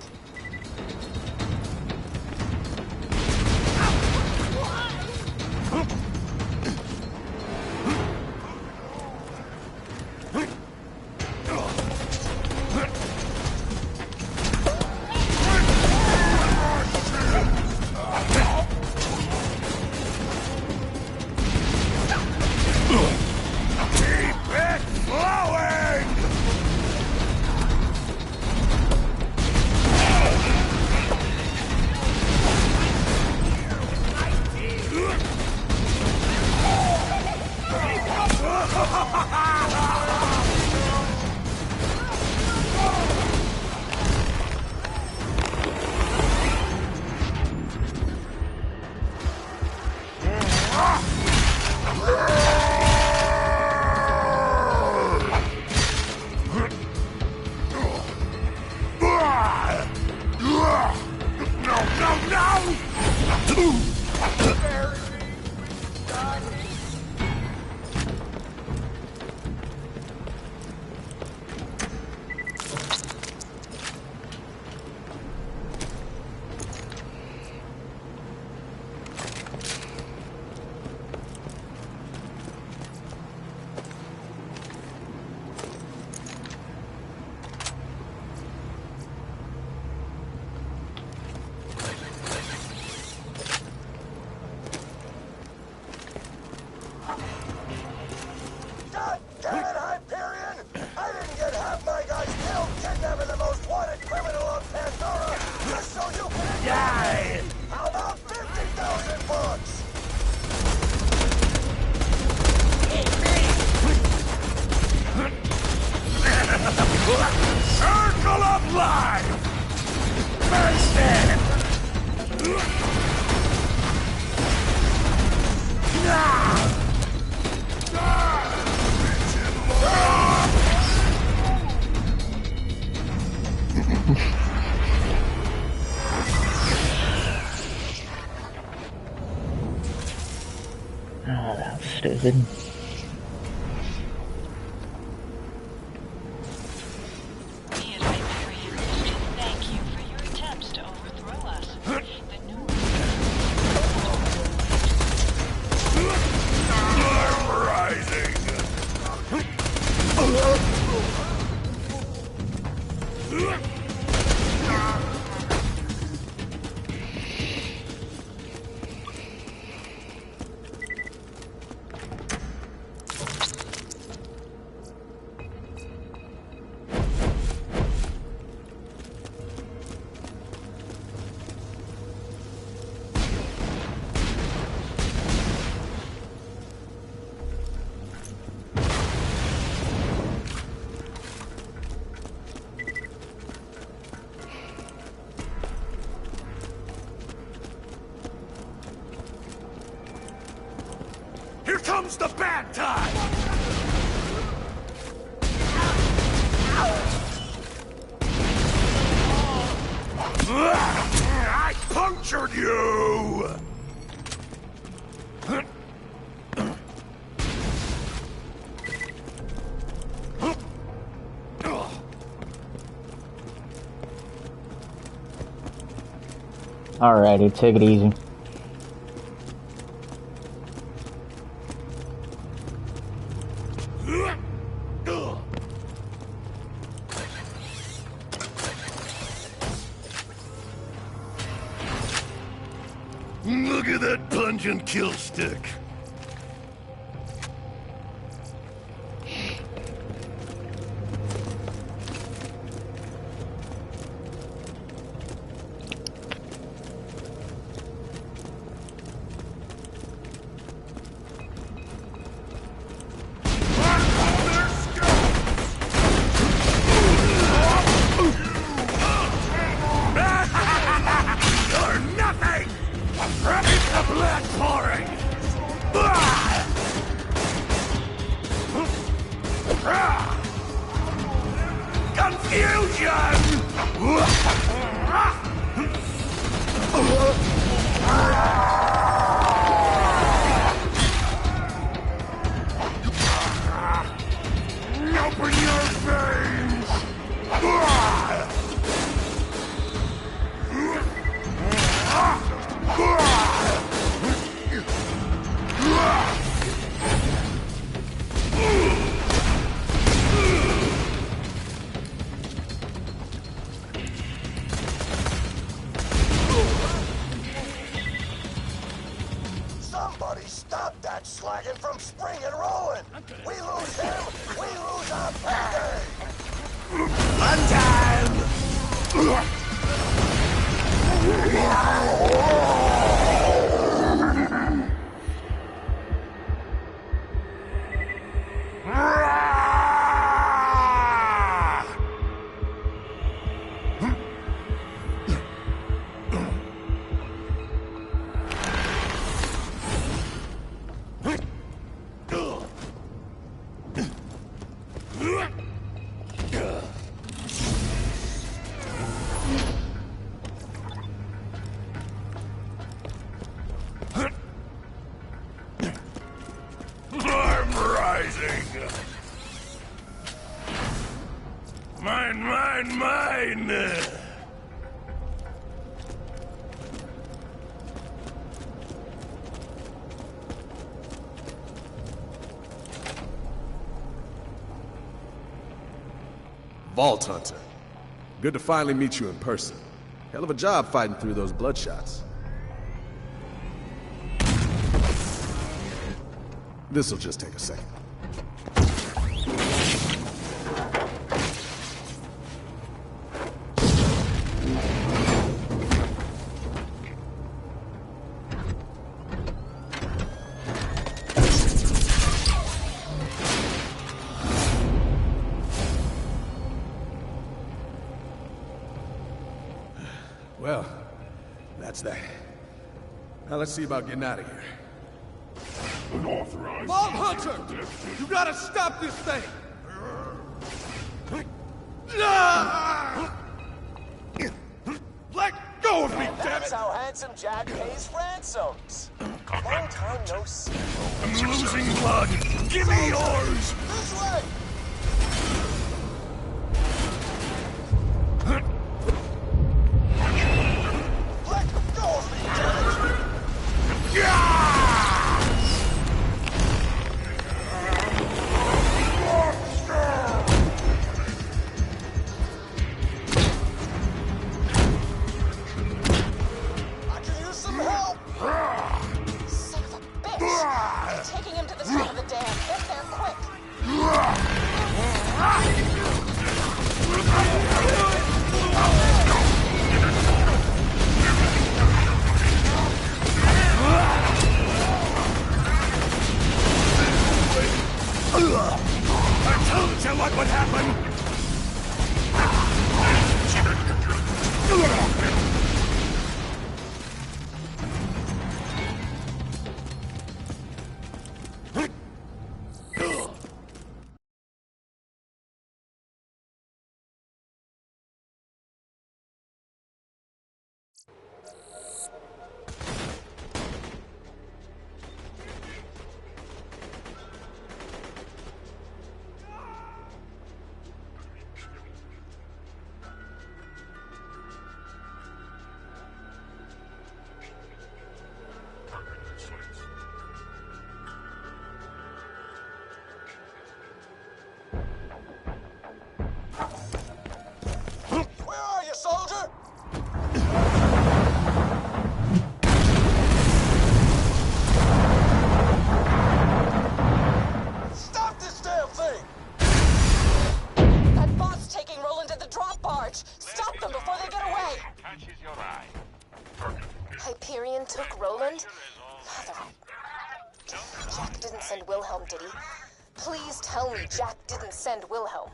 Keep it flowing! God damn it, Hyperion! I didn't get half my guys killed kidnapping the most wanted criminal on Pandora just so you can die! How about 50,000 bucks? Circle of life! First stand! Oh, that's stupid. Me and Hyperion wish to thank you for your attempts to overthrow us. The new I'm rising! Here comes the bad time! I punctured you! Alrighty, take it easy. Look at that pungent kill stick. Somebody stop that slagging from springing rolling! We lose him, we lose our payday! I'm rising. Mine, mine, mine. Vault Hunter. Good to finally meet you in person. Hell of a job fighting through those bloodshots. This'll just take a second. Well, that's that. Now let's see about getting out of here. Unauthorized. Vault Hunter! You gotta stop this thing! Let go of me, damn That's it! how Handsome Jack pays ransoms. Long time no see. I'm losing blood. Give me yours. This way! Let go of me, damn it! I could use some help! Son of a bitch! I'm taking him to the top of the dam. Get there quick! barge! Stop them before they get away! Catches your eye. Hyperion took Roland? Mother... Jack didn't send Wilhelm, did he? Please tell me Jack didn't send Wilhelm.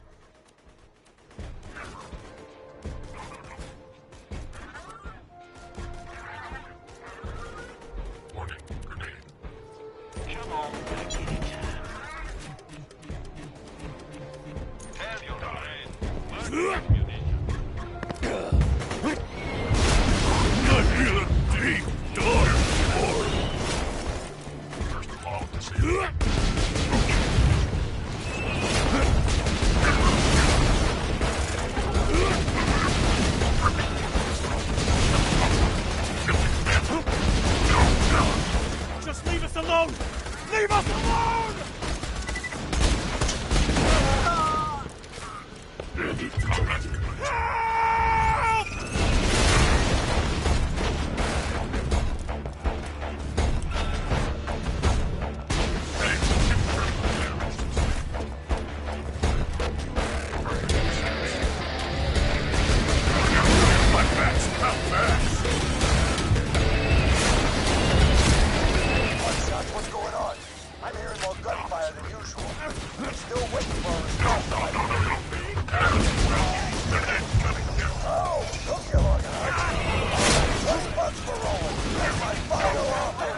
Come on, back anytime. Tell your friend. I feel a deep, dark horror. First of all, this is... Just leave us alone! Leave us alone! Help! My back's out fast. What's going on? I'm hearing more gunfire than usual. I'm still waiting for a response. Oh, look you looking at. Let's punch for Roland. That's my final offer.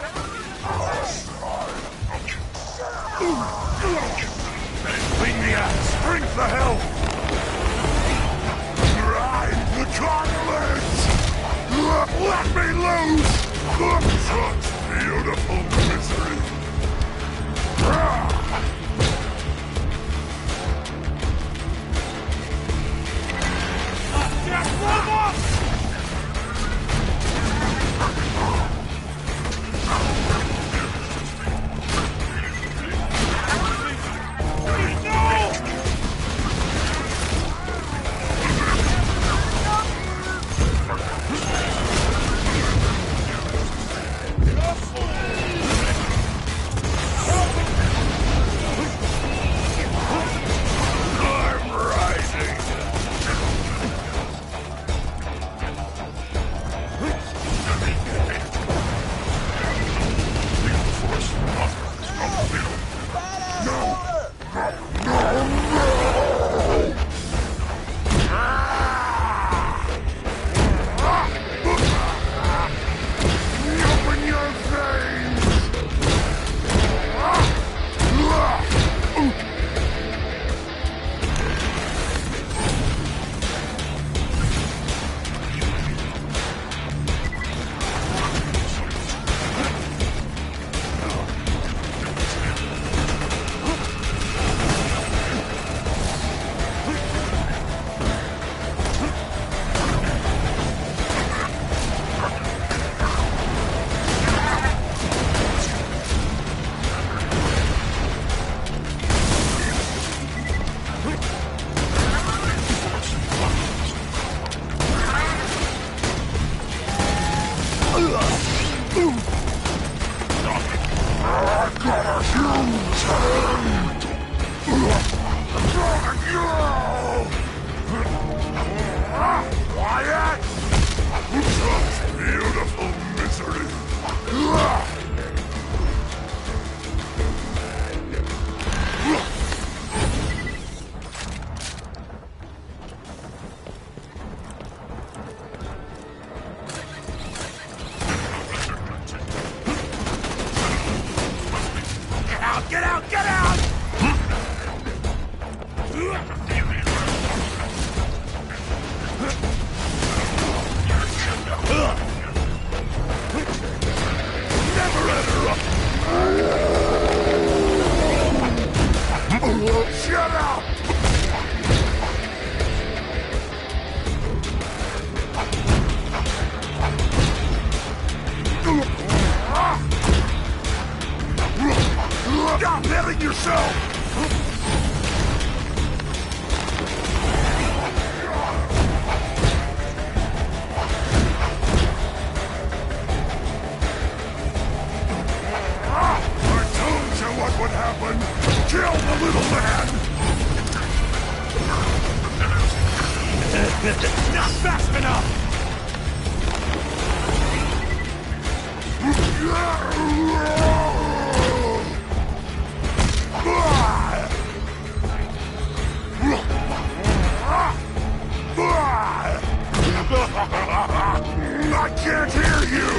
Lead me out. Spring for help. Ride the cartilage. Let me loose. Such beautiful misery. Jack, move up! Quiet! Such beautiful misery. Get out! Get out! Get out! Not fast enough! I can't hear you!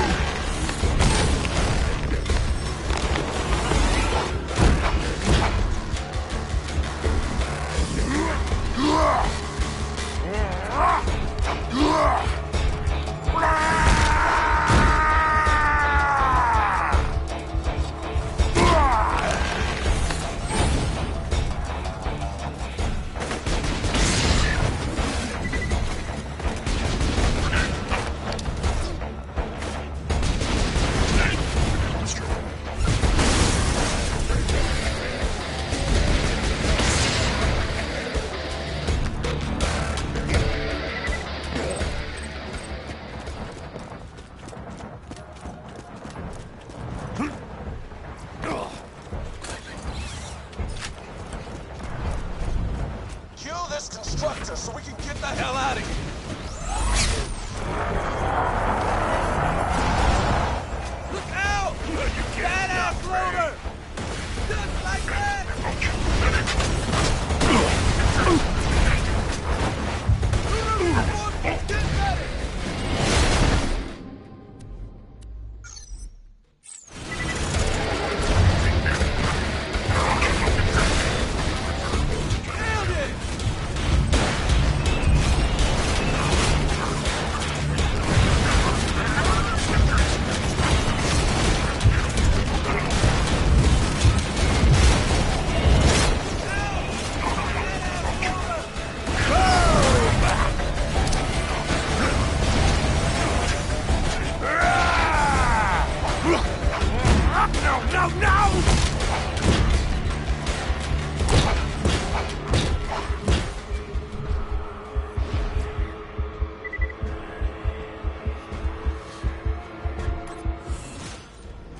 Kill this constructor so we can get the hell out of here! Look out! Badass Clover! Just like that! Get ready!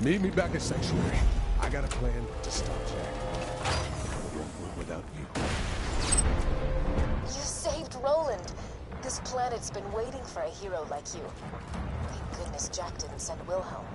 Meet me back at Sanctuary. I got a plan to stop Jack. It won't work without you. You saved Roland. This planet's been waiting for a hero like you. Thank goodness Jack didn't send Wilhelm.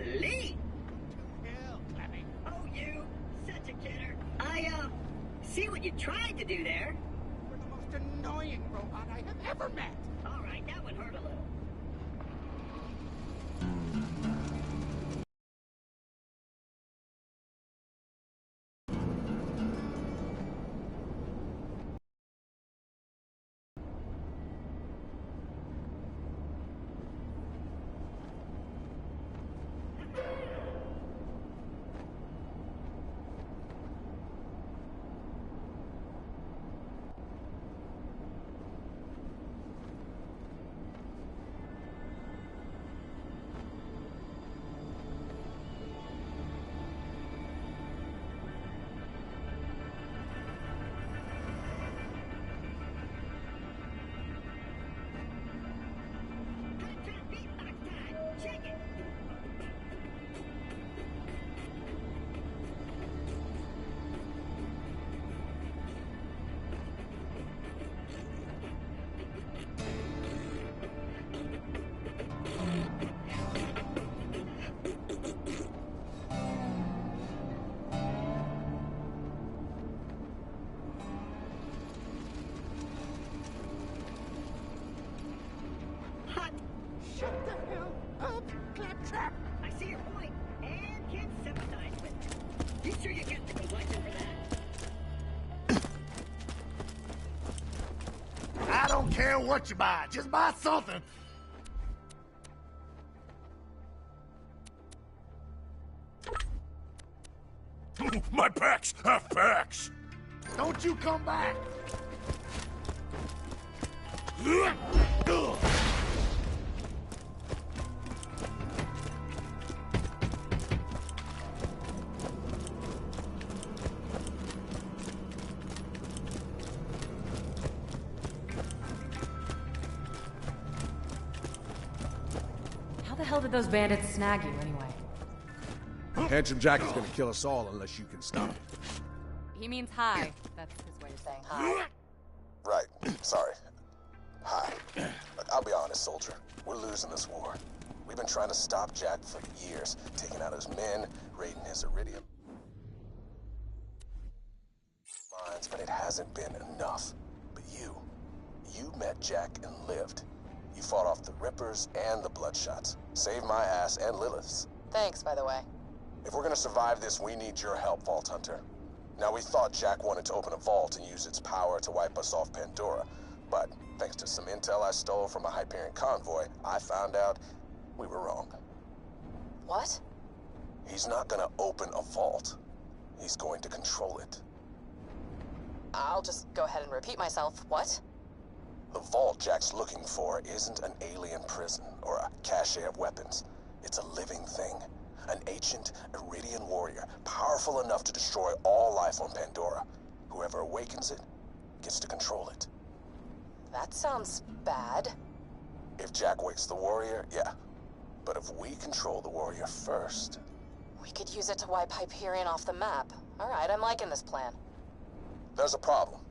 Sleep? Oh, you. Such a kidder. See what you tried to do there? You're the most annoying robot I have ever met. All right, that one hurt a little. Shut the hell up, Claptrap! I see your point, and can't sympathize with it. You sure you get the complexion for that? I don't care what you buy, just buy something. My packs have packs! Don't you come back! How the hell did those bandits snag you, anyway? Handsome Jack is gonna kill us all unless you can stop him. He means hi. That's his way of saying hi. Right. Sorry. Hi. Look, I'll be honest, soldier. We're losing this war. We've been trying to stop Jack for years, taking out his men, raiding his iridium mines, but it hasn't been enough. But you met Jack and lived. You fought off the Rippers and the Bloodshots. Saved my ass and Lilith's. Thanks, by the way. If we're gonna survive this, we need your help, Vault Hunter. Now, we thought Jack wanted to open a vault and use its power to wipe us off Pandora, but thanks to some intel I stole from a Hyperion convoy, I found out we were wrong. What? He's not gonna open a vault. He's going to control it. I'll just go ahead and repeat myself. What? The vault Jack's looking for isn't an alien prison or a cache of weapons. It's a living thing. An ancient Iridian warrior, powerful enough to destroy all life on Pandora. Whoever awakens it gets to control it. That sounds bad. If Jack wakes the warrior, yeah. But if we control the warrior first... We could use it to wipe Hyperion off the map. Alright, I'm liking this plan. There's a problem.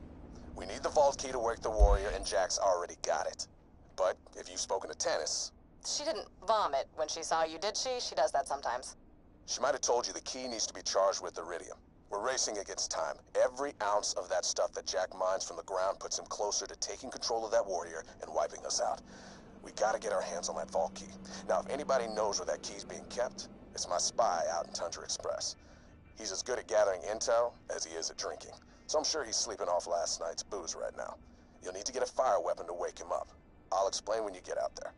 We need the vault key to wake the warrior, and Jack's already got it. But if you've spoken to Tannis... She didn't vomit when she saw you, did she? She does that sometimes. She might have told you the key needs to be charged with iridium. We're racing against time. Every ounce of that stuff that Jack mines from the ground puts him closer to taking control of that warrior and wiping us out. We gotta get our hands on that vault key. Now, if anybody knows where that key's being kept, it's my spy out in Tundra Express. He's as good at gathering intel as he is at drinking, so I'm sure he's sleeping off last night's booze right now. You'll need to get a fire weapon to wake him up. I'll explain when you get out there.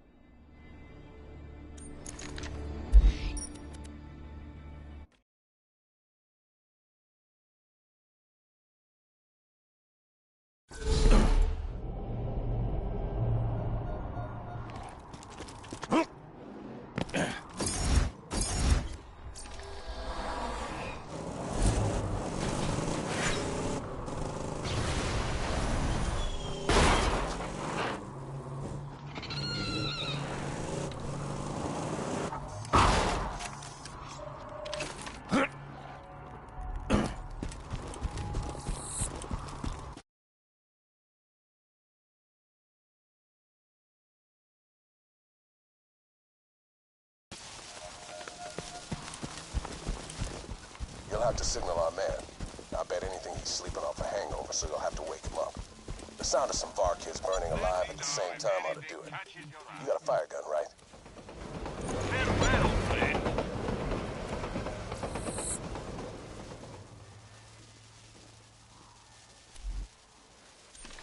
We'll have to signal our man. I bet anything he's sleeping off a hangover, so you'll have to wake him up. The sound of some VAR kids burning alive at the same time ought to do it. You got a fire gun, right? Farewell, friend.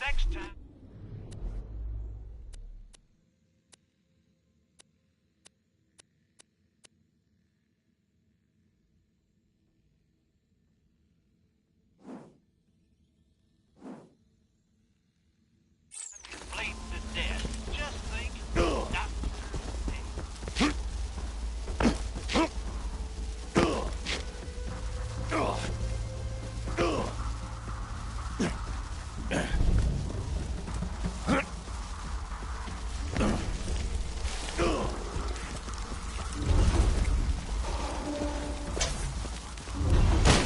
Next time. Bleeding to death. Just think.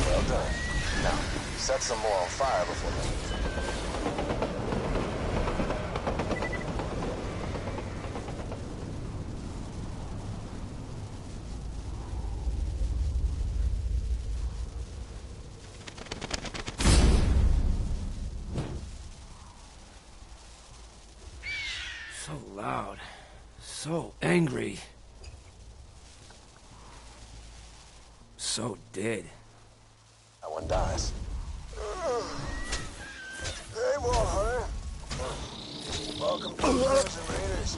Well done. Now, set some more on fire before we leave. So loud. So angry. So dead. That one dies. Hey, Wall Hunter. Welcome to the Crimson Raiders.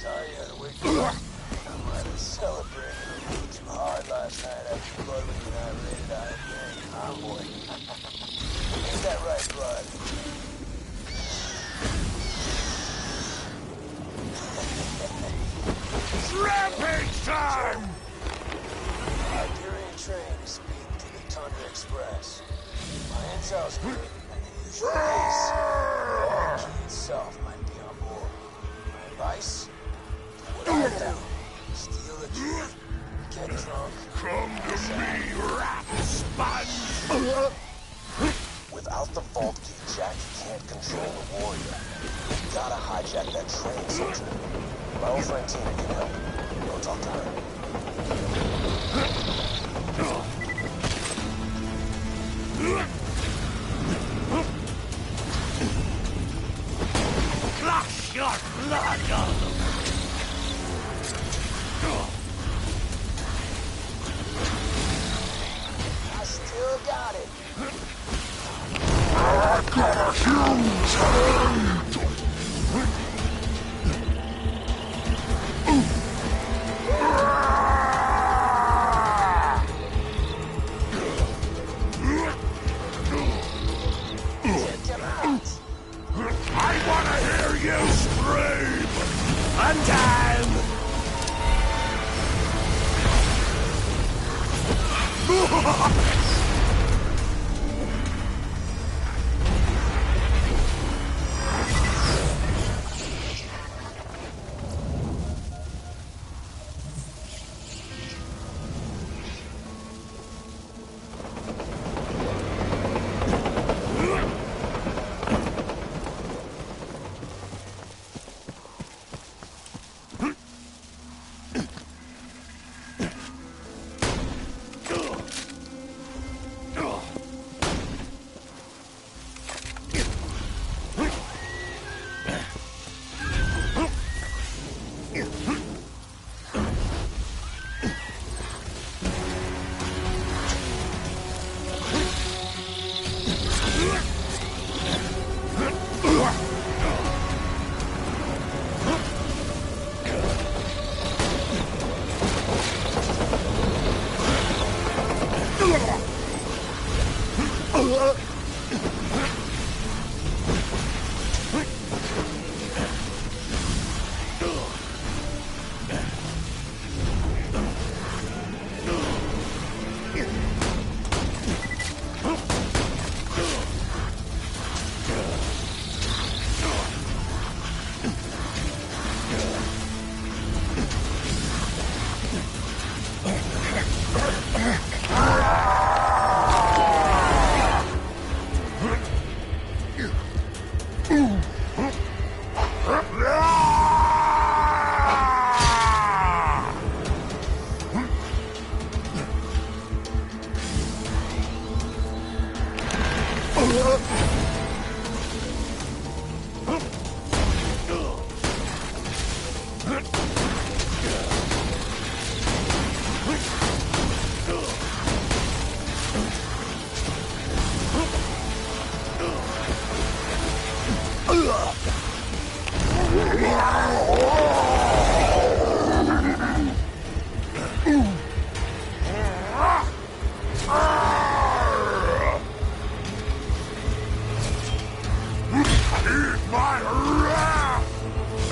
Sorry you had to wake you up. I might have celebrated a little too hard last night after Bloodwood and I raided out a gang convoy. Ain't that right, Blood? Rampage time! Iberian train to speak to the Tundra Express. My intel's good, and in this case, the key itself might be on board. My advice? Do what I do. Steal the key, get drunk. Come to me, rat sponge! Without the vault key, Jack can't control the warrior. You gotta hijack that train, soldier. My old friend Tina can help. Go talk to her. Flush your blood on them! I still got it. I wanna hear you scream! Untie!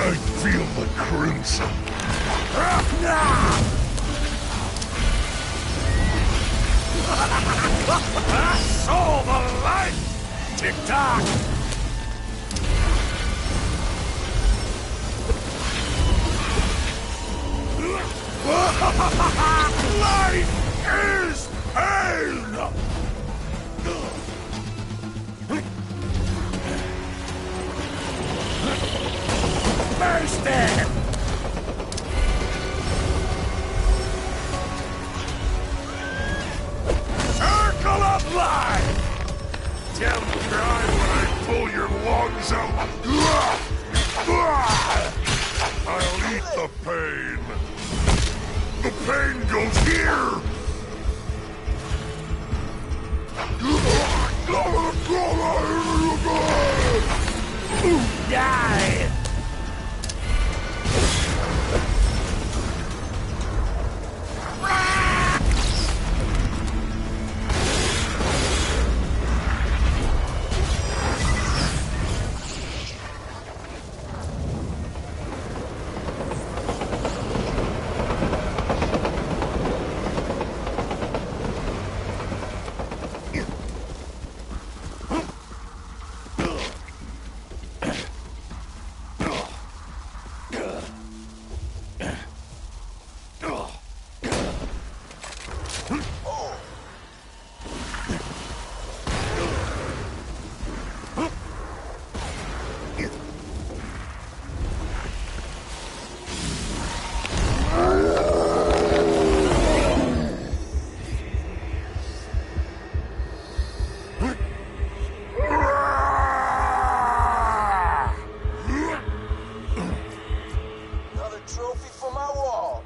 I feel the crimson. Soul the light! Tick-tock! Life is pain! Burst it! Circle of life! Tell me cry when I pull your lungs out. I'll eat the pain. The pain goes here! Die! Another trophy for my wall.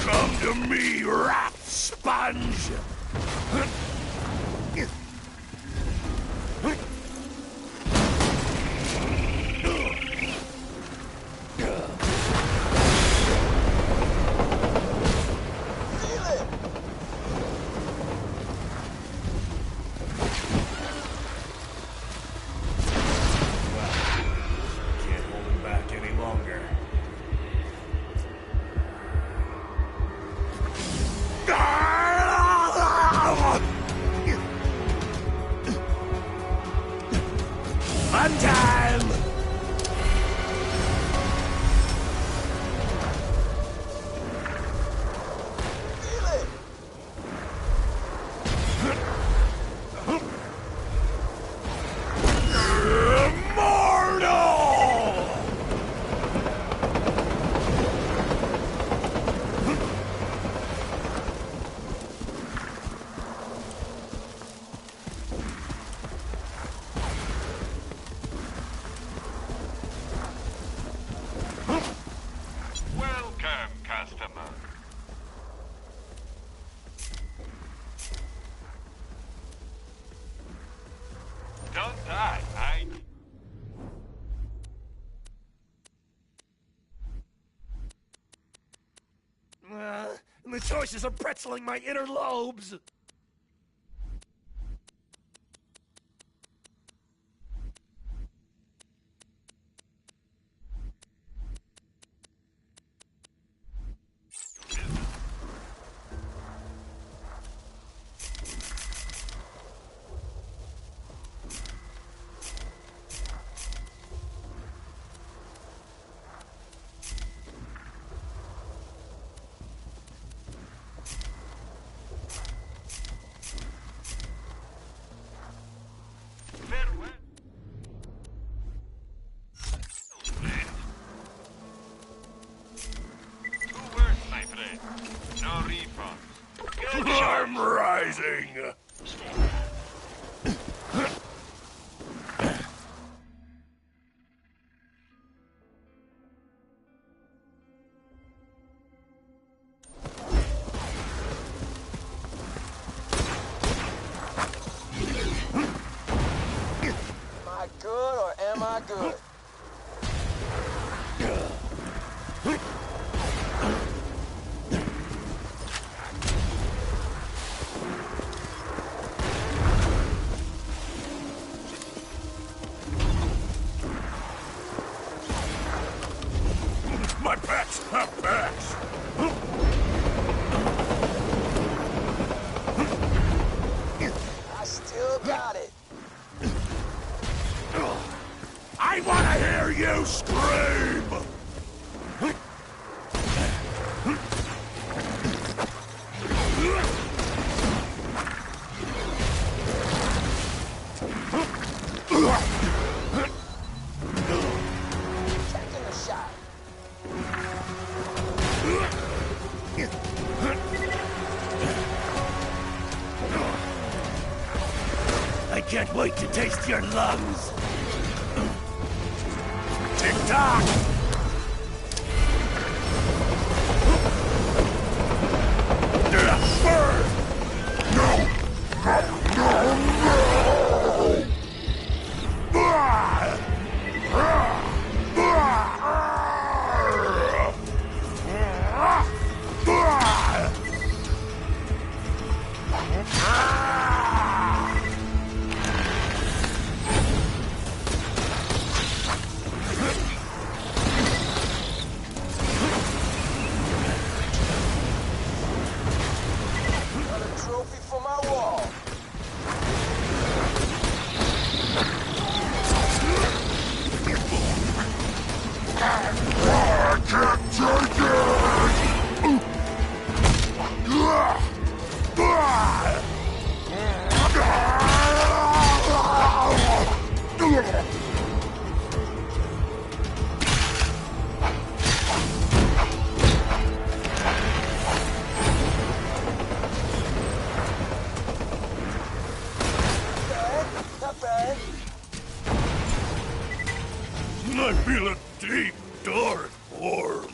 Come to me, rat sponge! Can't hold him back any longer. Fun time! Immortal! Welcome, customer. Don't die, mate. The choices are pretzeling my inner lobes. rising! Am I good or am I good? My pets have pets! I still got it. I wanna hear you scream! Taking a shot. I can't wait to taste your lungs. Tick-tock! Bird! No! Another trophy for my wall. I can't take it! Not bad. I feel a deep, dark worm.